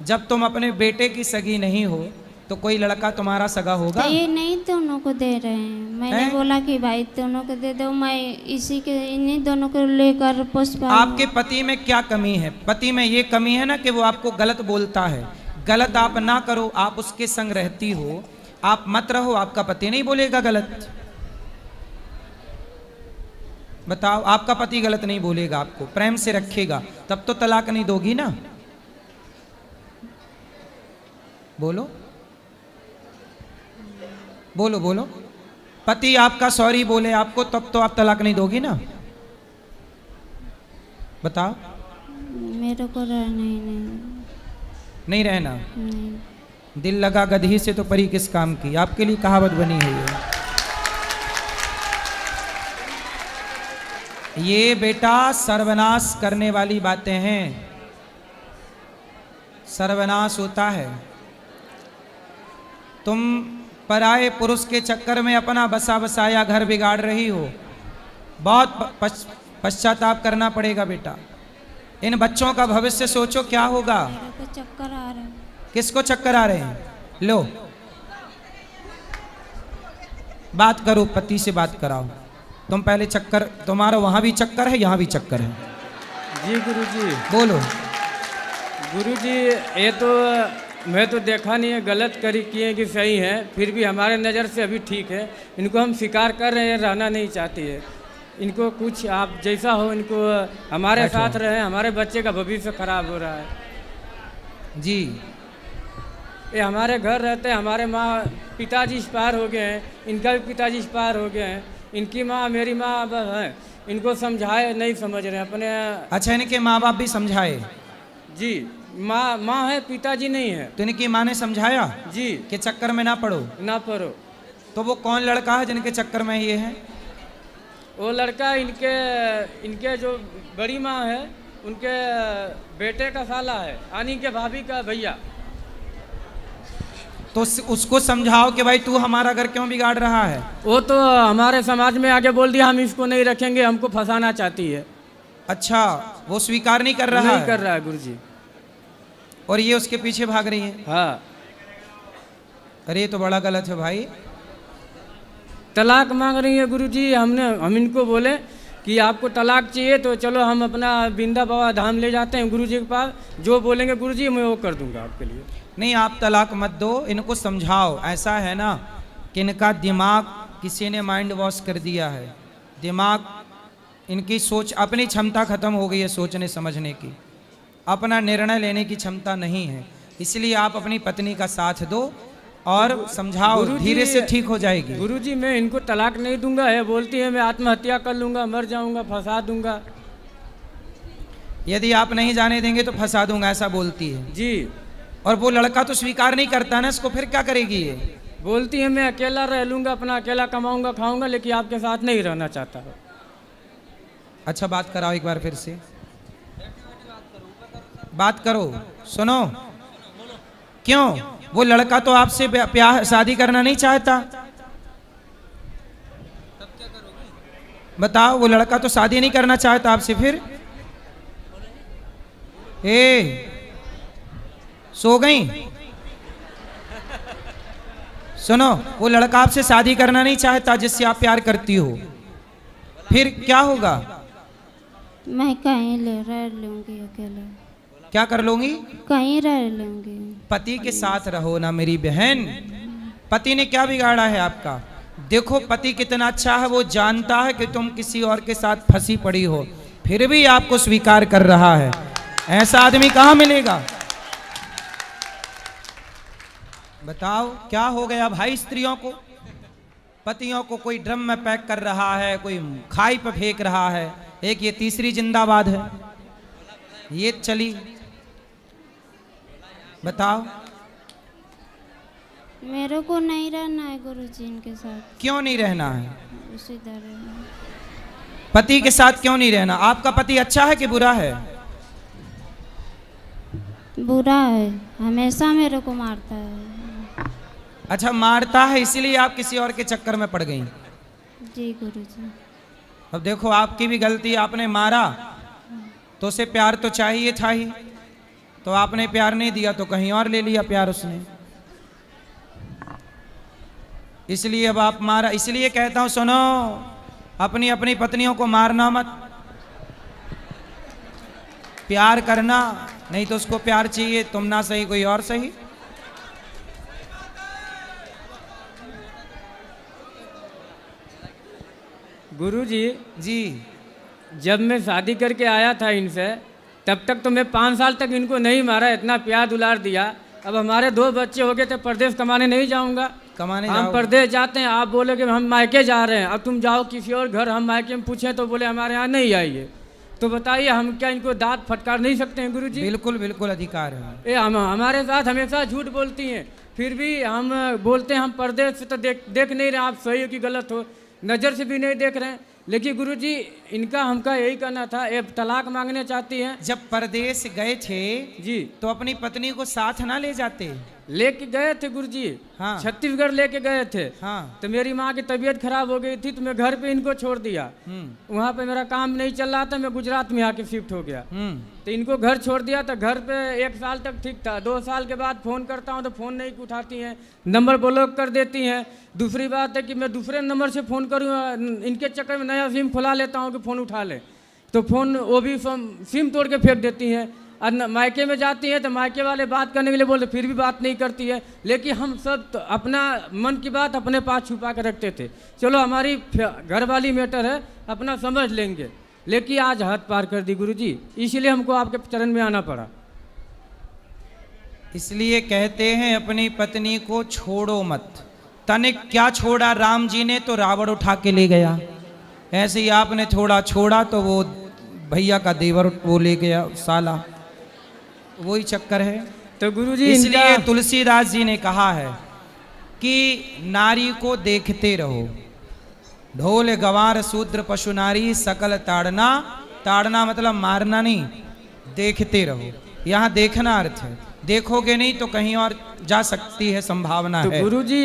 जब तुम अपने बेटे की सगी नहीं हो तो कोई लड़का तुम्हारा सगा होगा? तो ये नहीं दोनों को दे रहे हैं, मैंने बोला कि भाई दोनों को दे दो, मैं इसी के इन्हीं दोनों को लेकर पुष्प। आपके पति में क्या कमी है? पति में ये कमी है ना कि वो आपको गलत बोलता है। गलत आप ना करो, आप उसके संग रहती हो, आप मत रहो, आपका पति नहीं बोलेगा गलत। बताओ, आपका पति गलत नहीं बोलेगा, आपको प्रेम से रखेगा, तब तो तलाक नहीं दोगी ना? बोलो बोलो बोलो। पति आपका सॉरी बोले आपको, तब तो आप तलाक नहीं दोगी ना? बताओ। मेरे को नहीं रहना। नहीं। दिल लगा गधी से तो परी किस काम की, आपके लिए कहावत बनी है ये बेटा सर्वनाश करने वाली बातें हैं, सर्वनाश होता है। तुम पराये पुरुष के चक्कर में अपना बसा बसाया घर बिगाड़ रही हो। बहुत पश्चाताप करना पड़ेगा बेटा। इन बच्चों का भविष्य सोचो, क्या होगा? मेरे को चक्कर आ रहे हैं। किसको चक्कर आ रहे हैं? लो, बात करो, पति से बात कराओ। तुम पहले चक्कर, तुम्हारा वहां भी चक्कर है, यहाँ भी चक्कर है। जी गुरुजी। बोलो। गुरुजी, ये तो मैं तो देखा नहीं है, गलत करी किए कि सही है, फिर भी हमारे नज़र से अभी ठीक है। इनको हम स्वीकार कर रहे हैं, रहना नहीं चाहती है। इनको कुछ आप जैसा हो, इनको हमारे साथ रहे, हमारे बच्चे का भविष्य खराब हो रहा है। जी, ये हमारे घर रहते हैं, हमारे माँ पिताजी एक्सपायर हो गए हैं, इनका भी पिताजी एक्सपायर हो गए हैं, इनकी माँ मेरी माँ है, इनको समझाए नहीं समझ रहे हैं अपने। अच्छा, इनके माँ बाप भी समझाए? जी, माँ है, पिताजी नहीं है। तो इनकी माँ ने समझाया जी कि चक्कर में ना पड़ो? ना पड़ो। तो वो कौन लड़का है जिनके चक्कर में ये है? वो लड़का इनके जो बड़ी माँ है, उनके बेटे का साला है, यानी के भाभी का भैया। तो उसको समझाओ कि भाई तू हमारा घर क्यों बिगाड़ रहा है। वो तो हमारे समाज में आगे बोल दिया, हम इसको नहीं रखेंगे, हमको फंसाना चाहती है। अच्छा, वो स्वीकार नहीं कर रहा है? नहीं कर रहा है गुरुजी। और ये उसके पीछे भाग रही है? हाँ। अरे ये तो बड़ा गलत है भाई। तलाक मांग रही है गुरुजी। हम इनको बोले कि आपको तलाक चाहिए तो चलो हम अपना बिंदा बाबा धाम ले जाते हैं गुरुजी के पास, जो बोलेंगे गुरुजी मैं वो कर दूंगा आपके लिए। नहीं, आप तलाक मत दो, इनको समझाओ। ऐसा है ना कि इनका दिमाग किसी ने माइंड वॉश कर दिया है। दिमाग, इनकी सोच, अपनी क्षमता खत्म हो गई है सोचने समझने की, अपना निर्णय लेने की क्षमता नहीं है। इसलिए आप अपनी पत्नी का साथ दो और समझाओ, धीरे से ठीक हो जाएगी। गुरुजी, मैं इनको तलाक नहीं दूंगा है, बोलती है मैं आत्महत्या कर लूंगा, मर जाऊंगा, फंसा दूंगा। यदि आप नहीं जाने देंगे तो फंसा दूंगा, ऐसा बोलती है जी। और वो लड़का तो स्वीकार नहीं करता ना इसको, फिर क्या करेगी ये? बोलती है मैं अकेला रह लूंगा, अपना अकेला कमाऊंगा खाऊंगा, लेकिन आपके साथ नहीं रहना चाहता हूँ। अच्छा, बात कराओ एक बार फिर से, बात करो, सुनो। क्यों? वो लड़का तो आपसे प्यार शादी करना नहीं चाहता। बताओ, वो लड़का तो शादी नहीं करना चाहता आपसे, फिर सो गई? सुनो, वो लड़का आपसे शादी करना नहीं चाहता जिससे आप प्यार करती हो, फिर क्या होगा? मैं कहीं ले रह लूंगी अकेले। क्या कर लूंगी? कहीं रह लूँगी। पति के साथ रहो ना मेरी बहन। पति ने क्या बिगाड़ा है आपका? देखो पति कितना अच्छा है, वो जानता है कि तुम किसी और के साथ फंसी पड़ी हो, फिर भी आपको स्वीकार कर रहा है। ऐसा आदमी कहाँ मिलेगा? बताओ क्या हो गया भाई स्त्रियों को? पतियों को कोई ड्रम में पैक कर रहा है, कोई खाई पे फेंक रहा है, एक ये तीसरी जिंदाबाद है, ये चली। बताओ मेरे को नहीं रहना है गुरुजी इनके साथ। क्यों नहीं रहना है? उसी तरह पति के साथ क्यों नहीं रहना? आपका पति अच्छा है कि बुरा है? बुरा है, हमेशा मेरे को मारता है। अच्छा मारता है, इसीलिए आप किसी और के चक्कर में पड़ गई। जी गुरुजी। अब देखो आपकी भी गलती, आपने मारा तो उसे प्यार तो चाहिए था ही, तो आपने प्यार नहीं दिया तो कहीं और ले लिया प्यार उसने, इसलिए अब आप मारा। इसलिए कहता हूं सुनो, अपनी अपनी पत्नियों को मारना मत, प्यार करना, नहीं तो उसको प्यार चाहिए, तुम ना सही कोई और सही। गुरुजी जी जब मैं शादी करके आया था इनसे, तब तक तो मैं 5 साल तक इनको नहीं मारा, इतना प्यार दुलार दिया। अब हमारे 2 बच्चे हो गए थे, परदेश कमाने नहीं जाऊंगा। कमाने हम जाओगे? परदेश जाते हैं, आप बोले कि हम मायके जा रहे हैं, अब तुम जाओ किसी और घर। हम मायके में पूछें तो बोले हमारे यहाँ नहीं आइए। तो बताइए हम क्या इनको दांत फटकार नहीं सकते हैं गुरुजी? बिल्कुल बिल्कुल अधिकार है। ये हम हमारे साथ हमेशा झूठ बोलती हैं, फिर भी हम बोलते हैं हम परदेश से तो देख नहीं रहे आप सही हो कि गलत हो, नज़र से भी नहीं देख रहे हैं। लेकिन गुरुजी इनका हमका यही कहना था, ये तलाक मांगने चाहती हैं। जब परदेश गए थे जी तो अपनी पत्नी को साथ ना ले जाते? लेके गए थे गुरुजी, हाँ। छत्तीसगढ़ लेके गए थे। हाँ। तो मेरी माँ की तबीयत खराब हो गई थी, तो मैं घर पे इनको छोड़ दिया। वहाँ पे मेरा काम नहीं चल रहा था, मैं गुजरात में आके शिफ्ट हो गया। तो इनको घर छोड़ दिया, तो घर पे 1 साल तक ठीक था। 2 साल के बाद फ़ोन करता हूँ तो फ़ोन नहीं उठाती हैं, नंबर ब्लॉक कर देती हैं। दूसरी बात है कि मैं दूसरे नंबर से फ़ोन करूँ, इनके चक्कर में नया सिम खुला लेता हूँ कि फ़ोन उठा ले, तो फ़ोन वो भी सिम तोड़ के फेंक देती हैं। और मायके में जाती हैं तो मायके वाले बात करने के लिए बोलते, फिर भी बात नहीं करती है। लेकिन हम सब तो अपना मन की बात अपने पास छुपा कर रखते थे, चलो हमारी घर वाली मैटर है, अपना समझ लेंगे। लेकिन आज हद पार कर दी गुरुजी, इसलिए हमको आपके चरण में आना पड़ा। इसलिए कहते हैं अपनी पत्नी को छोड़ो मत। तनिक क्या छोड़ा राम जी ने, तो रावण उठा के ले गया। ऐसे ही आपने थोड़ा छोड़ा तो वो भैया का देवर वो ले गया साला, वही चक्कर है। तो गुरुजी इसलिए तुलसीदास जी ने कहा है कि नारी को देखते रहो, ढोल गवार शूद्र पशु नारी सकल ताड़ना। ताड़ना मतलब मारना नहीं, देखते रहो। यहाँ देखना अर्थ है, देखोगे नहीं तो कहीं और जा सकती है, संभावना तो है। गुरुजी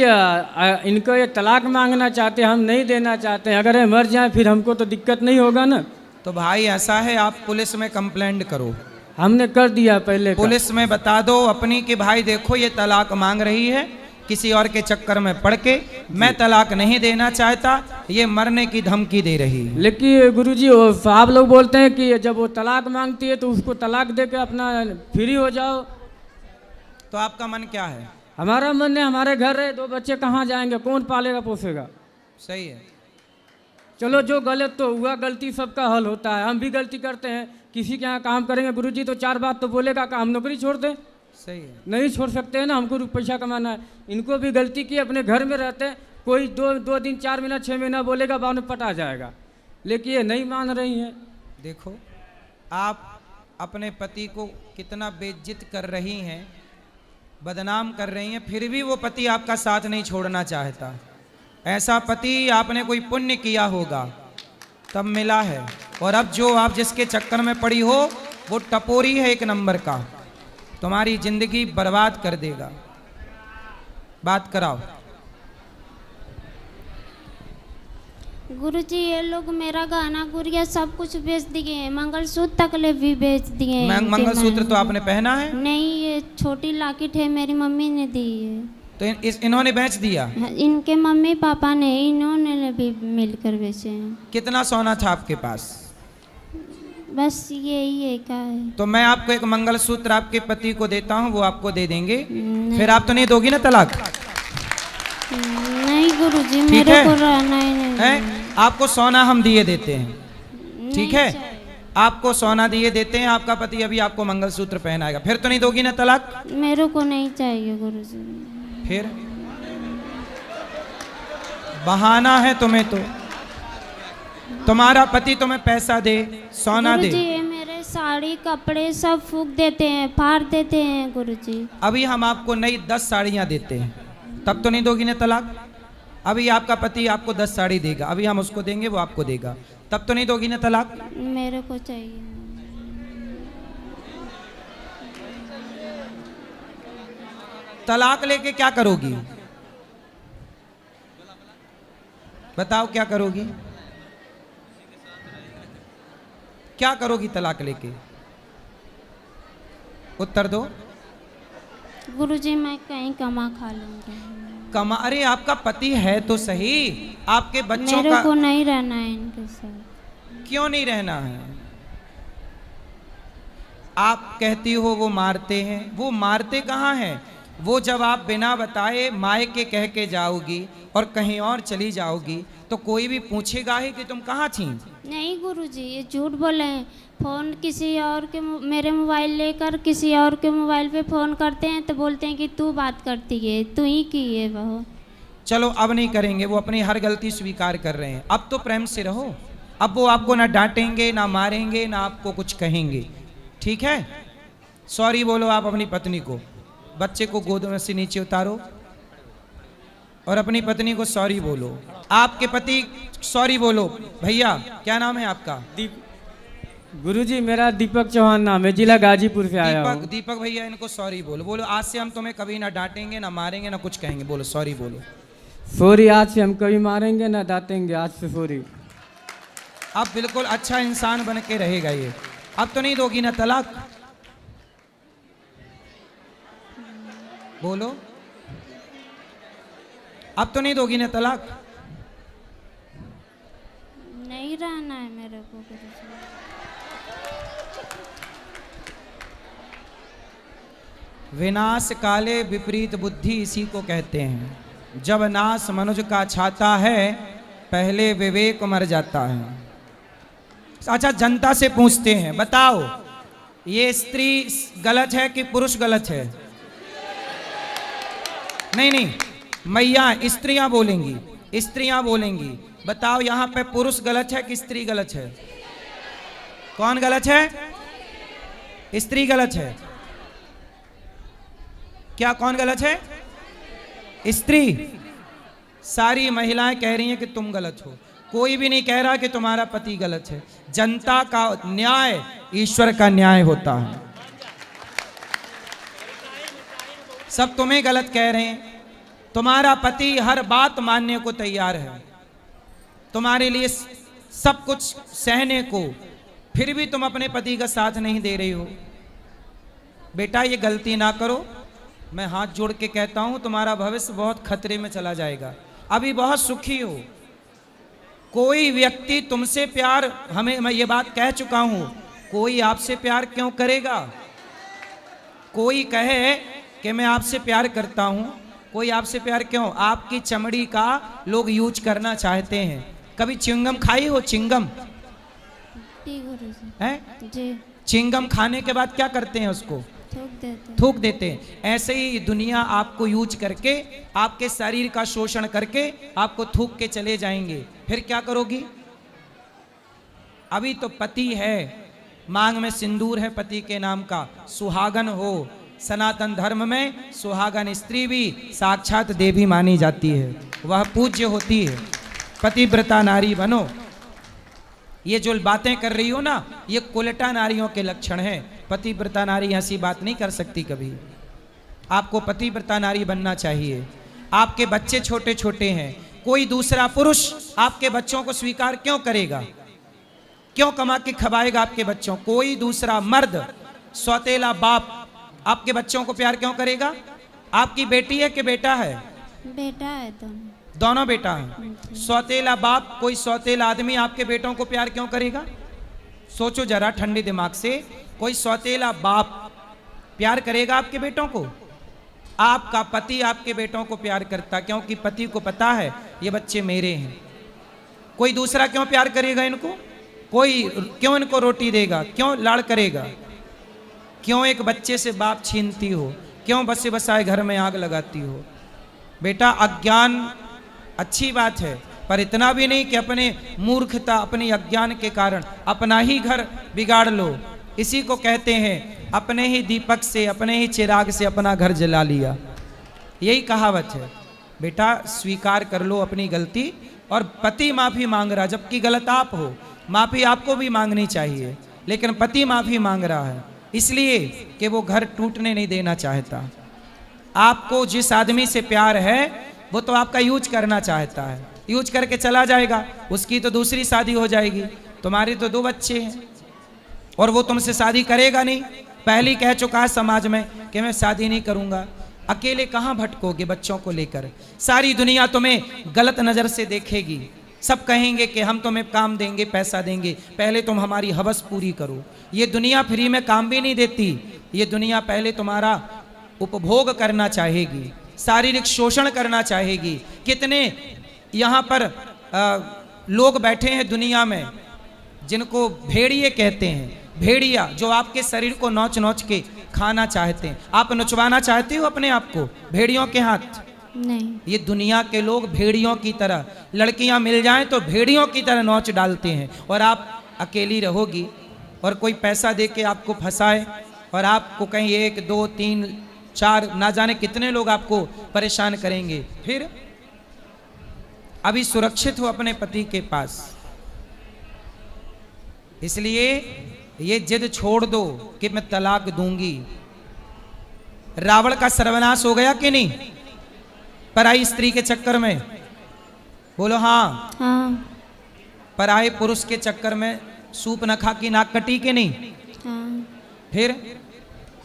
इनको ये तलाक मांगना चाहते, हम नहीं देना चाहते। अगर ये मर जाए फिर हमको तो दिक्कत नहीं होगा ना। तो भाई ऐसा है, आप पुलिस में कंप्लेंट करो। हमने कर दिया पहले का। पुलिस में बता दो अपनी कि भाई देखो ये तलाक मांग रही है, किसी और के चक्कर में पड़ के, मैं तलाक नहीं देना चाहता, ये मरने की धमकी दे रही है। लेकिन गुरुजी वो साहब लोग बोलते हैं कि जब वो तलाक मांगती है तो उसको तलाक दे के अपना फ्री हो जाओ। तो आपका मन क्या है? हमारा मन है, हमारे घर है, 2 बच्चे कहाँ जाएंगे, कौन पालेगा पोसेगा? सही है। चलो जो गलत तो हुआ, गलती सबका हल होता है, हम भी गलती करते हैं। किसी के यहाँ काम करेंगे गुरुजी तो 4 बात तो बोलेगा कि हम नौकरी छोड़ दें, सही है। नहीं छोड़ सकते हैं ना, हमको पैसा कमाना है। इनको भी गलती की, अपने घर में रहते हैं, कोई 2 दिन 4 महीना 6 महीना बोलेगा, बाद में पटा जाएगा। लेकिन ये नहीं मान रही हैं। देखो आप अपने पति को कितना बेइज्जत कर रही हैं, बदनाम कर रही हैं, फिर भी वो पति आपका साथ नहीं छोड़ना चाहता। ऐसा पति आपने कोई पुण्य किया होगा तब मिला है, और अब जो आप जिसके चक्कर में पड़ी हो वो टपोरी है 1 नंबर का, तुम्हारी जिंदगी बर्बाद कर देगा। बात कराओ। गुरुजी ये लोग मेरा गहना गुड़िया सब कुछ बेच दिए हैं, मंगलसूत्र तक ले भी बेच दिए हैं। मंगलसूत्र तो आपने पहना है? नहीं, ये छोटी लॉकेट है, मेरी मम्मी ने दी है। तो इन्होंने बेच दिया? इनके मम्मी पापा ने, इन्होंने भी मिलकर बेचे हैं। कितना सोना था आपके पास? बस यही है क्या है। तो मैं आपको एक मंगलसूत्र आपके पति को देता हूँ, वो आपको दे देंगे। फिर आप तो नहीं दोगी ना तलाक? नहीं गुरुजी, ठीक मेरे है? को रहना ही नहीं है? आपको सोना हम दिए देते हैं, ठीक है? आपको सोना दिए देते हैं, आपका पति अभी आपको मंगलसूत्र पहनाएगा। फिर तो नहीं दोगी ना तलाक? मेरे को नहीं चाहिए गुरुजी। फिर बहाना है तुम्हें, तो तुम्हारा पति तुम्हें पैसा दे, सोना दे। गुरुजी ये मेरे साड़ी कपड़े सब फूक देते हैं, फाड़ देते हैं गुरुजी। अभी हम आपको नई 10 साड़ियाँ देते हैं, तब तो नहीं दोगी ना तलाक? अभी आपका पति आपको 10 साड़ी देगा, अभी हम उसको देंगे, वो आपको देगा, तब तो नहीं दोगी ना तलाक? मेरे को चाहिए। तलाक लेके क्या करोगी? बताओ क्या करोगी? क्या करोगी तलाक लेके? उत्तर दो। गुरुजी मैं कहीं कमा खा लूंगा। कमा? अरे आपका पति है तो सही, आपके बच्चों मेरे का को नहीं रहना है इनके साथ। क्यों नहीं रहना है? आप कहती हो वो मारते हैं, वो मारते कहाँ हैं? वो जब आप बिना बताए मायके कह के जाओगी और कहीं और चली जाओगी तो कोई भी पूछेगा ही कि तुम कहाँ थी। नहीं गुरुजी ये झूठ बोले हैं। फ़ोन किसी और के मेरे मोबाइल लेकर किसी और के मोबाइल पे फ़ोन करते हैं तो बोलते हैं कि तू बात करती है, तू ही की है बहू। चलो अब नहीं करेंगे, वो अपनी हर गलती स्वीकार कर रहे हैं। अब तो प्रेम से रहो, अब वो आपको ना डांटेंगे ना मारेंगे ना आपको कुछ कहेंगे, ठीक है? सॉरी बोलो आप अपनी पत्नी को, बच्चे को गोद में से नीचे उतारो और अपनी पत्नी को सॉरी बोलो। आपके पति सॉरी बोलो। भैया क्या नाम है आपका? गुरुजी मेरा दीपक चौहान नाम है, जिला गाजीपुर से आया हूँ। दीपक भैया इनको सॉरी बोलो। बोलो आज से हम तुम्हें कभी ना डांटेंगे ना मारेंगे ना कुछ कहेंगे। बोलो सॉरी बोलो। सॉरी, आज से हम कभी मारेंगे ना डांटेंगे, आज से सॉरी। अब बिल्कुल अच्छा इंसान बन के रहेगा ये। अब तो नहीं दोगी ना तलाक? बोलो अब तो नहीं दोगी ना तलाक? नहीं रहना है मेरे को गुरुजी। विनाश काले विपरीत बुद्धि इसी को कहते हैं। जब नाश मनुज का छाता है पहले विवेक मर जाता है। अच्छा जनता से पूछते हैं, बताओ ये स्त्री गलत है कि पुरुष गलत है? नहीं मैया स्त्रियां बोलेंगी, स्त्रियां बोलेंगी। बताओ यहाँ पे पुरुष गलत है कि स्त्री गलत है? कौन गलत है? स्त्री गलत है। क्या कौन गलत है? स्त्री। सारी महिलाएं कह रही हैं कि तुम गलत हो, कोई भी नहीं कह रहा कि तुम्हारा पति गलत है। जनता का न्याय ईश्वर का न्याय होता है। सब तुम्हें गलत कह रहे हैं। तुम्हारा पति हर बात मानने को तैयार है, तुम्हारे लिए सब कुछ सहने को, फिर भी तुम अपने पति का साथ नहीं दे रही हो। बेटा ये गलती ना करो, मैं हाथ जोड़ के कहता हूं तुम्हारा भविष्य बहुत खतरे में चला जाएगा। अभी बहुत सुखी हो। कोई व्यक्ति तुमसे प्यार, मैं ये बात कह चुका हूं, कोई आपसे प्यार क्यों करेगा? कोई कहे कि मैं आपसे प्यार करता हूं, कोई आपसे प्यार क्यों? आपकी चमड़ी का लोग यूज करना चाहते हैं। कभी चिंगम खाई हो? चिंगम है? चिंगम खाने के बाद क्या करते हैं? उसको थूक देते हैं। ऐसे ही दुनिया आपको यूज करके, आपके शरीर का शोषण करके आपको थूक के चले जाएंगे। फिर क्या करोगी? अभी तो पति है, मांग में सिंदूर है पति के नाम का, सुहागन हो। सनातन धर्म में सुहागन स्त्री भी साक्षात देवी मानी जाती है, वह पूज्य होती है। पतिव्रता नारी बनो। ये जो बातें कर रही हो ना, ये कुलटा नारियों के लक्षण हैं। पतिव्रता नारी ऐसी बात नहीं कर सकती कभी। आपको पतिव्रता नारी बनना चाहिए। आपके बच्चे छोटे छोटे हैं, कोई दूसरा पुरुष आपके बच्चों को स्वीकार क्यों करेगा? क्यों कमा के खवाएगा आपके बच्चों? कोई दूसरा मर्द, सौतेला बाप आपके बच्चों को प्यार क्यों करेगा? आपकी बेटी है कि बेटा है? बेटा है दोनों बेटा है। सौतेला बाप, कोई सौतेला आदमी आपके बेटों को प्यार क्यों करेगा? सोचो जरा ठंडे दिमाग से, कोई सौतेला बाप प्यार करेगा आपके बेटों को? आपका पति आपके बेटों को प्यार करता, क्योंकि पति को पता है ये बच्चे मेरे हैं। कोई दूसरा क्यों प्यार करेगा इनको? कोई क्यों इनको रोटी देगा? क्यों लाड़ करेगा? क्यों एक बच्चे से बाप छीनती हो? क्यों बसे बसाए घर में आग लगाती हो? बेटा, अज्ञान अच्छी बात है, पर इतना भी नहीं कि अपने मूर्खता, अपनी अज्ञान के कारण अपना ही घर बिगाड़ लो। इसी को कहते हैं अपने ही दीपक से, अपने ही चिराग से अपना घर जला लिया। यही कहावत है। बेटा, स्वीकार कर लो अपनी गलती। और पति माफी मांग रहा, जबकि गलत आप हो। माफी आपको भी मांगनी चाहिए, लेकिन पति माफी मांग रहा है इसलिए कि वो घर टूटने नहीं देना चाहता। आपको जिस आदमी से प्यार है वो तो आपका यूज करना चाहता है, यूज करके चला जाएगा। उसकी तो दूसरी शादी हो जाएगी, तुम्हारे तो 2 बच्चे हैं और वो तुमसे शादी करेगा नहीं। पहले कह चुका है समाज में कि मैं शादी नहीं करूंगा। अकेले कहाँ भटकोगे बच्चों को लेकर? सारी दुनिया तुम्हें गलत नज़र से देखेगी। सब कहेंगे कि हम तुम्हें काम देंगे, पैसा देंगे, पहले तुम हमारी हवस पूरी करो। ये दुनिया फ्री में काम भी नहीं देती। ये दुनिया पहले तुम्हारा उपभोग करना चाहेगी, शारीरिक शोषण करना चाहेगी। कितने यहाँ पर लोग बैठे हैं दुनिया में जिनको भेड़िए कहते हैं। भेड़िया जो आपके शरीर को नोच नोच के खाना चाहते हैं। आप नचवाना चाहते हो अपने आप को भेड़ियों के हाथ? नहीं। ये दुनिया के लोग भेड़ियों की तरह, लड़कियां मिल जाएं तो भेड़ियों की तरह नोच डालते हैं। और आप अकेली रहोगी और कोई पैसा दे के आपको फंसाए और आपको कहीं 1, 2, 3, 4 ना जाने कितने लोग आपको परेशान करेंगे। फिर अभी सुरक्षित हो अपने पति के पास, इसलिए ये जिद छोड़ दो कि मैं तलाक दूंगी। रावण का सर्वनाश हो गया कि नहीं पराई स्त्री के चक्कर में? बोलो हाँ। हाँ। पराये पुरुष के चक्कर में सूप न खा की नाक कटी कि नहीं? हाँ। फिर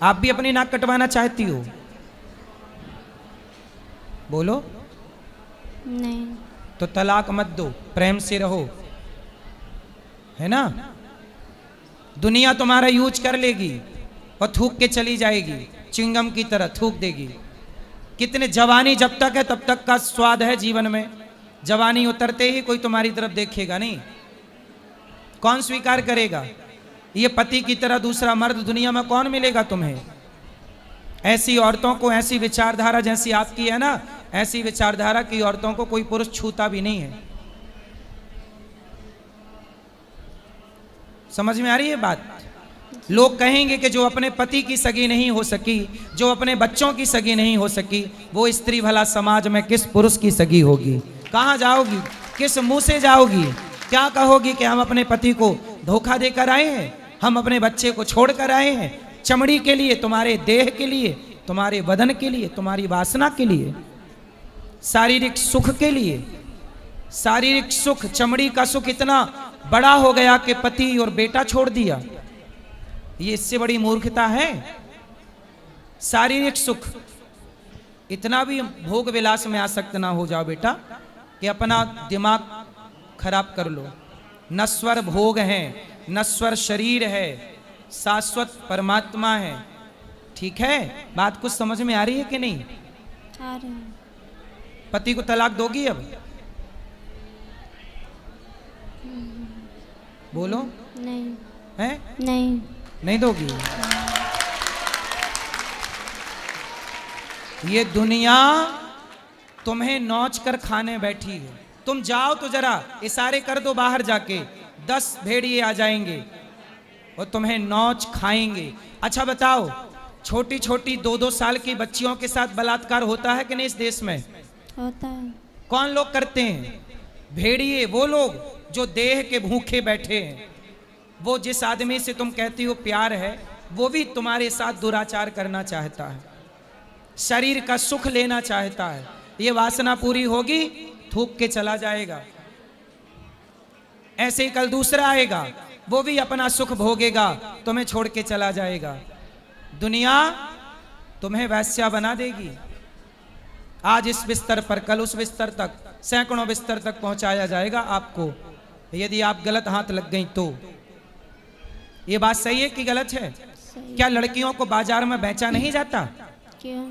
आप भी अपनी नाक कटवाना चाहती हो? बोलो। नहीं। तो तलाक मत दो, प्रेम से रहो, है ना? दुनिया तुम्हारा यूज कर लेगी और थूक के चली जाएगी, चिंगम की तरह थूक देगी। कितने जवानी जब तक है तब तक का स्वाद है जीवन में। जवानी उतरते ही कोई तुम्हारी तरफ देखेगा नहीं। कौन स्वीकार करेगा? ये पति की तरह दूसरा मर्द दुनिया में कौन मिलेगा तुम्हें? ऐसी औरतों को, ऐसी विचारधारा जैसी आपकी है ना, ऐसी विचारधारा की औरतों को कोई पुरुष छूता भी नहीं है। समझ में आ रही है बात? लोग कहेंगे कि जो अपने पति की सगी नहीं हो सकी, जो अपने बच्चों की सगी नहीं हो सकी, वो स्त्री भला समाज में किस पुरुष की सगी होगी? कहाँ जाओगी? किस मुंह से जाओगी? क्या कहोगी कि हम अपने पति को धोखा देकर आए हैं, हम अपने बच्चे को छोड़कर आए हैं, चमड़ी के लिए, तुम्हारे देह के लिए, तुम्हारे बदन के लिए, तुम्हारी वासना के लिए, शारीरिक सुख के लिए। शारीरिक सुख, चमड़ी का सुख इतना बड़ा हो गया कि पति और बेटा छोड़ दिया। ये इससे बड़ी मूर्खता है? शारीरिक सुख, इतना भी भोग विलास में आसक्त ना हो जाओ बेटा कि अपना दिमाग खराब कर लो। नश्वर भोग है, नश्वर शरीर है, शाश्वत परमात्मा है। ठीक है? बात कुछ समझ में आ रही है कि नहीं? आ रही है। पति को तलाक दोगी अब? बोलो। नहीं। है? नहीं। नहीं दोगी? ये दुनिया तुम्हें नोच कर खाने बैठी है। तुम जाओ तो जरा इशारे कर दो बाहर जाके, 10 भेड़िए आ जाएंगे और तुम्हें नोच खाएंगे। अच्छा बताओ, छोटी छोटी 2-2 साल की बच्चियों के साथ बलात्कार होता है कि नहीं इस देश में? होता है। कौन लोग करते हैं? भेड़िए, वो लोग जो देह के भूखे बैठे हैं। वो जिस आदमी से तुम कहती हो प्यार है, वो भी तुम्हारे साथ दुराचार करना चाहता है, शरीर का सुख लेना चाहता है। ये वासना पूरी होगी, थूक के चला जाएगा। ऐसे ही कल दूसरा आएगा, वो भी अपना सुख भोगेगा, तुम्हें छोड़ के चला जाएगा। दुनिया तुम्हें वैश्या बना देगी। आज इस बिस्तर पर, कल उस बिस्तर तक, सैकड़ों बिस्तर तक पहुंचाया जाएगा आपको, यदि आप गलत हाथ लग गई तो। ये बात सही है कि गलत है? क्या लड़कियों को बाजार में बेचा नहीं जाता? क्यों?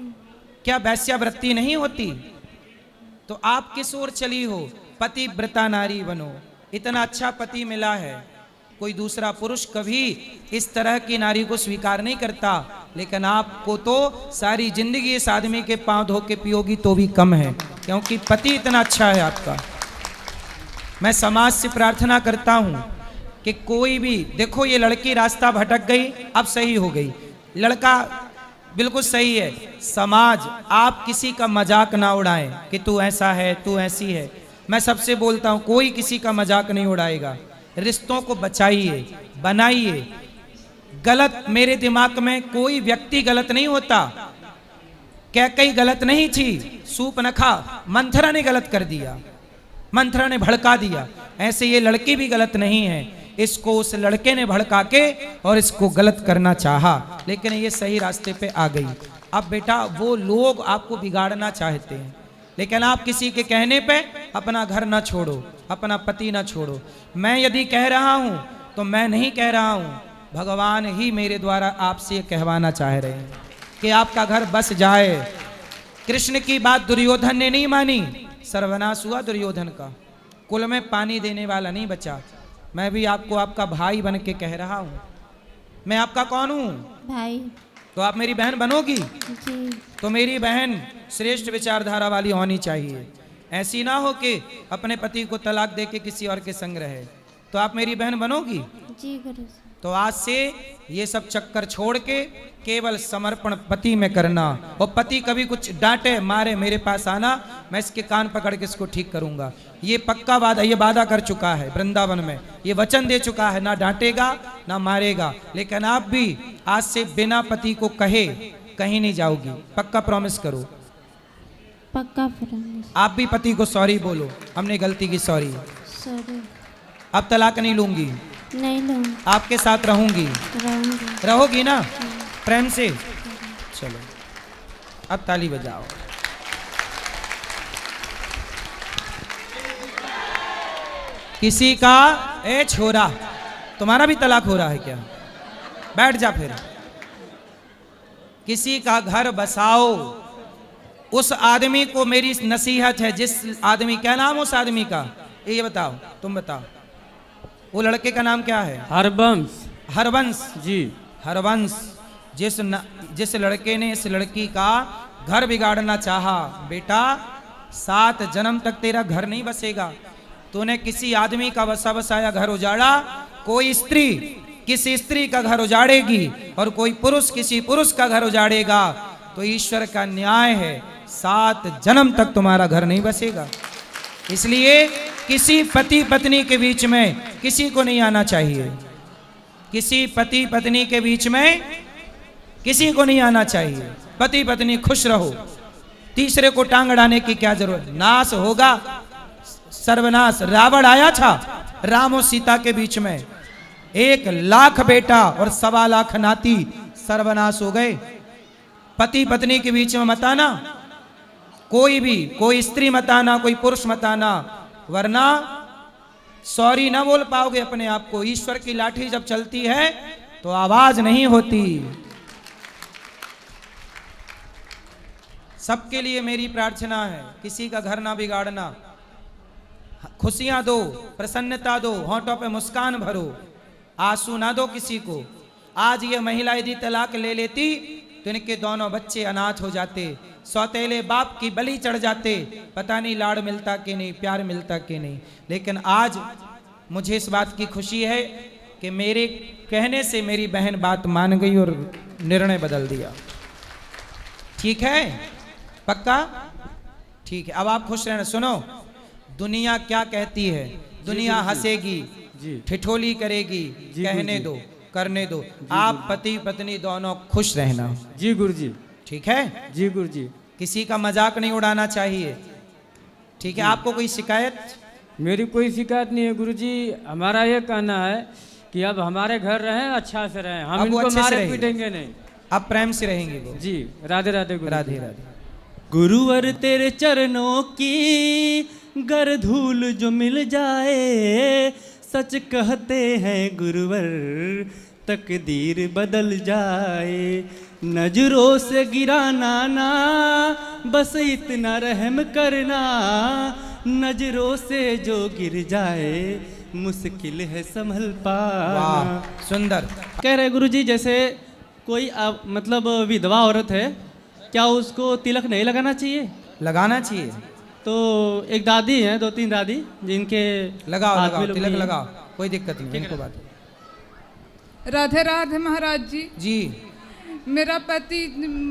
क्या वैश्यावृत्ति नहीं होती? तो आप किस ओर चली हो? पतिव्रता नारी बनो। इतना अच्छा पति मिला है, कोई दूसरा पुरुष कभी इस तरह की नारी को स्वीकार नहीं करता, लेकिन आपको तो सारी जिंदगी इस आदमी के पांव धो के पियोगी तो भी कम है, क्योंकि पति इतना अच्छा है आपका। मैं समाज से प्रार्थना करता हूं कि कोई भी, देखो ये लड़की रास्ता भटक गई, अब सही हो गई, लड़का बिल्कुल सही है। समाज, आप किसी का मजाक ना उड़ाएं कि तू ऐसा है, तू ऐसी है। मैं सबसे बोलता हूं, कोई किसी का मजाक नहीं उड़ाएगा। रिश्तों को बचाइए, बनाइए। गलत, मेरे दिमाग में कोई व्यक्ति गलत नहीं होता। कैकई गलत नहीं थी, सूपनखा मंथरा ने गलत कर दिया, मंथरा ने भड़का दिया। ऐसे ये लड़की भी गलत नहीं है, इसको उस लड़के ने भड़का के और इसको गलत करना चाहा, लेकिन ये सही रास्ते पे आ गई। अब बेटा, वो लोग आपको बिगाड़ना चाहते हैं, लेकिन आप किसी के कहने पे अपना घर ना छोड़ो, अपना पति ना छोड़ो। मैं यदि कह रहा हूं तो मैं नहीं कह रहा हूं, भगवान ही मेरे द्वारा आपसे कहवाना चाह रहे हैं कि आपका घर बस जाए। कृष्ण की बात दुर्योधन ने नहीं मानी, सर्वनाश हुआ दुर्योधन का, कुल में पानी देने वाला नहीं बचा। मैं भी आपको आपका भाई बन के कह रहा हूं। मैं आपका कौन हूं? भाई। तो आप मेरी बहन बनोगी? जी। तो मेरी बहन श्रेष्ठ विचारधारा वाली होनी चाहिए। ऐसी ना हो कि अपने पति को तलाक दे के किसी और के संग रहे। तो आप मेरी बहन बनोगी? जी गुरु। तो आज से ये सब चक्कर छोड़ के केवल समर्पण पति में करना, और पति कभी कुछ डांटे मारे मेरे पास आना, मैं इसके कान पकड़ के इसको ठीक करूंगा। ये पक्का वादा, ये वादा कर चुका है वृंदावन में, ये वचन दे चुका है, ना डांटेगा ना मारेगा। लेकिन आप भी आज से बिना पति को कहे कहीं नहीं जाओगी, पक्का प्रॉमिस करो। पक्का प्रॉमिस। आप भी पति को सॉरी बोलो, हमने गलती की, सॉरी, सॉरी। अब तलाक नहीं लूंगी, नहीं लूँगी। आपके साथ रहूंगी। रहूँगी। रहोगी ना प्रेम से? चलो अब ताली बजाओ। किसी का, ए छोरा तुम्हारा भी तलाक हो रहा है क्या? बैठ जा फिर। किसी का घर बसाओ, उस आदमी को मेरी नसीहत है, जिस आदमी, क्या नाम उस आदमी का, ये बताओ, तुम बताओ। वो लड़के का नाम क्या है? हरबंश। हरवंश जी। हरवंश। जिस लड़के ने इस लड़की का घर बिगाड़ना चाहा, बेटा 7 जन्म तक तेरा घर नहीं बसेगा। तूने किसी आदमी का बसा बसाया घर उजाड़ा, कोई स्त्री किसी स्त्री का घर उजाड़ेगी और कोई पुरुष किसी पुरुष का घर उजाड़ेगा, तो ईश्वर का न्याय है 7 जन्म तक तुम्हारा घर नहीं बसेगा। इसलिए किसी पति पत्नी के बीच में किसी को नहीं आना चाहिए, किसी पति पत्नी के बीच में किसी को नहीं आना चाहिए। पति पत्नी खुश रहो, तीसरे को टांग अड़ाने की क्या जरूरत? नाश होगा, सर्वनाश। रावण आया था राम और सीता के बीच में, 1 लाख बेटा और 1.25 लाख नाती, सर्वनाश हो गए। पति पत्नी के बीच में मत आना, कोई भी, कोई स्त्री मत आना, कोई पुरुष मत आना, वरना सॉरी ना बोल पाओगे अपने आप को। ईश्वर की लाठी जब चलती है तो आवाज नहीं होती। सबके लिए मेरी प्रार्थना है, किसी का घर ना बिगाड़ना, खुशियां दो, प्रसन्नता दो, होंठों पे मुस्कान भरो, आंसू ना दो किसी को। आज ये महिला यदि तलाक ले लेती तो इनके दोनों बच्चे अनाथ हो जाते, सौतेले बाप की बलि चढ़ जाते, पता नहीं लाड़ मिलता कि नहीं, प्यार मिलता कि नहीं। लेकिन आज मुझे इस बात की खुशी है कि मेरे कहने से मेरी बहन बात मान गई और निर्णय बदल दिया। ठीक है? पक्का? ठीक है। अब आप खुश रहना। सुनो, दुनिया क्या कहती है, दुनिया हंसेगी, ठिठोली करेगी, कहने दो, करने दो। आप पति पत्नी दोनों खुश रहना। जी गुरुजी। ठीक है? जी गुरुजी। किसी का मजाक नहीं उड़ाना चाहिए। ठीक है? आपको कोई शिकायत? मेरी कोई शिकायत नहीं है गुरुजी। हमारा ये कहना है कि अब हमारे घर रहें, अच्छा से रहें, हम इनको मारे पीटेंगे नहीं, अब प्रेम से रहेंगे वो। जी। राधे राधे गुरु। राधे राधे। गुरुवर तेरे चरणों की गर धूल जो मिल जाए, सच कहते हैं गुरुवर तकदीर बदल जाए। नजरों से गिराना ना, बस इतना रहम करना, नजरों से जो गिर जाए मुश्किल है संभल पाना। वाह सुंदर। कह रहे गुरुजी जैसे कोई मतलब विधवा औरत है, क्या उसको तिलक नहीं लगाना चाहिए? लगाना चाहिए। तो एक दादी हैं, 2-3 दादी जिनके लगाओ हाथ में लगाओ लोग तिलक नहीं- लगाओ, कोई दिक्कत नहीं इनको बात। राधे राधे महाराज जी। जी मेरा पति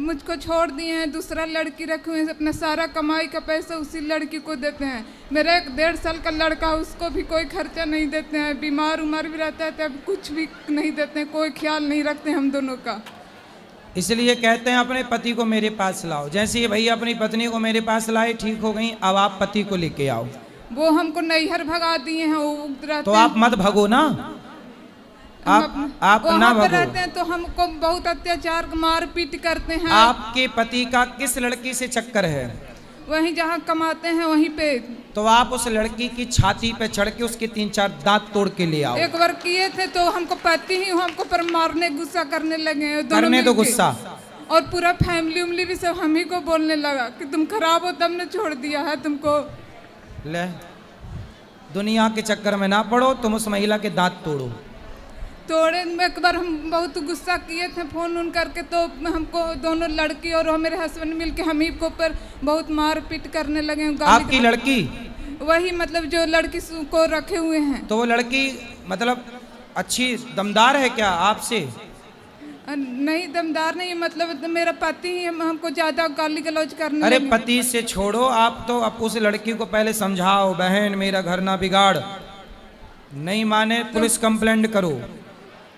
मुझको छोड़ दिए हैं, दूसरा लड़की रखे हुए हैं, अपना सारा कमाई का पैसा उसी लड़की को देते हैं। मेरा एक 1.5 साल का लड़का, उसको भी कोई खर्चा नहीं देते हैं, बीमार उमार भी रहता है तब कुछ भी नहीं देते हैं, कोई ख्याल नहीं रखते हम दोनों का। इसलिए कहते हैं अपने पति को मेरे पास लाओ। जैसे ये भैया अपनी पत्नी को मेरे पास लाए, ठीक हो गई, अब आप पति को लेके आओ। वो हमको नैहर भगा दिए हैं, वो रहते तो आप मत भगो ना, आप ना वहाँ पर भगो। रहते हैं तो हमको बहुत अत्याचार मार पीट करते हैं। आपके पति का किस लड़की से चक्कर है? वहीं जहाँ कमाते हैं वहीं पे। तो आप उस लड़की की छाती पे चढ़ के उसके 3-4 दांत तोड़ के ले आओ। एक बार किए थे तो हमको पति ही हमको पर मारने गुस्सा करने लगे हैं दोनों करने दो मिलके। गुस्सा। और पूरा फैमिली उमली भी सब हम ही को बोलने लगा कि तुम खराब हो तब ने छोड़ दिया है तुमको। ले दुनिया के चक्कर में ना पड़ो, तुम उस महिला के दांत तोड़ो। तोड़े एक बार हम बहुत गुस्सा किए थे फोन उन करके, तो हमको दोनों लड़की और मेरे हस्बैंड मिलके हम ही को पर बहुत मार पीट करने लगे। आपकी लड़की? वही मतलब जो लड़की को रखे हुए हैं। तो वो लड़की मतलब अच्छी दमदार है क्या आपसे? नहीं दमदार नहीं, मतलब मेरा पति ही हमको ज्यादा गाली गलौज करने अरे लगे। पति से छोड़ो, आप तो अब उस लड़की को पहले समझाओ, बहन मेरा घर ना बिगाड़, नहीं माने पुलिस कंप्लेंट करो।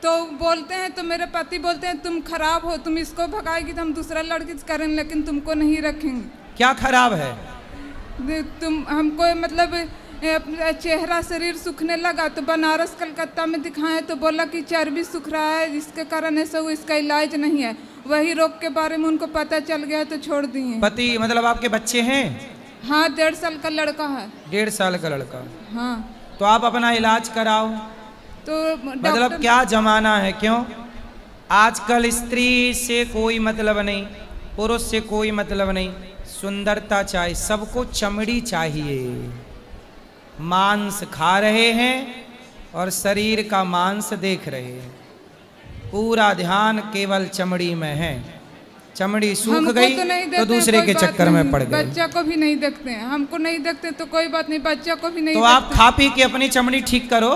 तो बोलते हैं, तो मेरे पति बोलते हैं तुम खराब हो, तुम इसको भगाएगी तो हम दूसरा लड़की से करेंगे, लेकिन तुमको नहीं रखेंगे। क्या खराब है? तुम हमको मतलब चेहरा शरीर सूखने लगा, तो बनारस कलकत्ता में दिखाए तो बोला कि चर्बी सूख रहा है, जिसके कारण ऐसा हुआ, इसका इलाज नहीं है। वही रोग के बारे में उनको पता चल गया तो छोड़ दिए। पति मतलब आपके बच्चे हैं? हाँ 1.5 साल का लड़का है। 1.5 साल का लड़का? हाँ। तो आप अपना इलाज कराओ। तो मतलब क्या जमाना है, क्यों आजकल स्त्री से कोई मतलब नहीं, पुरुष से कोई मतलब नहीं, सुंदरता चाहिए, सबको चमड़ी चाहिए। मांस खा रहे हैं और शरीर का मांस देख रहे हैं, पूरा ध्यान केवल चमड़ी में है। चमड़ी सूख गई तो दूसरे के चक्कर में पड़ गए। बच्चा को भी नहीं देखते हैं, हमको नहीं देखते तो कोई बात नहीं, बच्चा को भी नहीं तो आप खा पी के अपनी चमड़ी ठीक करो।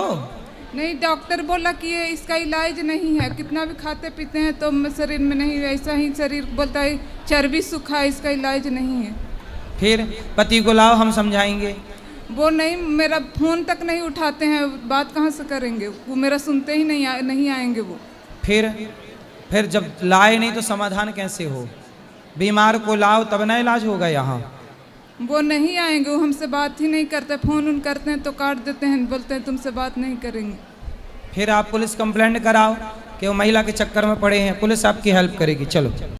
नहीं डॉक्टर बोला कि ये इसका इलाज नहीं है, कितना भी खाते पीते हैं तो शरीर में नहीं, ऐसा ही शरीर बोलता है चर्बी सूखा है, इसका इलाज नहीं है। फिर पति को लाओ, हम समझाएंगे। वो नहीं, मेरा फोन तक नहीं उठाते हैं, बात कहाँ से करेंगे, वो मेरा सुनते ही नहीं आएंगे वो। फिर जब लाए नहीं तो समाधान कैसे हो? बीमार को लाओ तब ना इलाज होगा यहाँ। वो नहीं आएंगे, वो हमसे बात ही नहीं करते, फोन उन करते हैं तो काट देते हैं, बोलते हैं तुमसे बात नहीं करेंगे। फिर आप पुलिस कंप्लेंट कराओ कि वो महिला के चक्कर में पड़े हैं, पुलिस आपकी हेल्प करेगी। चलो।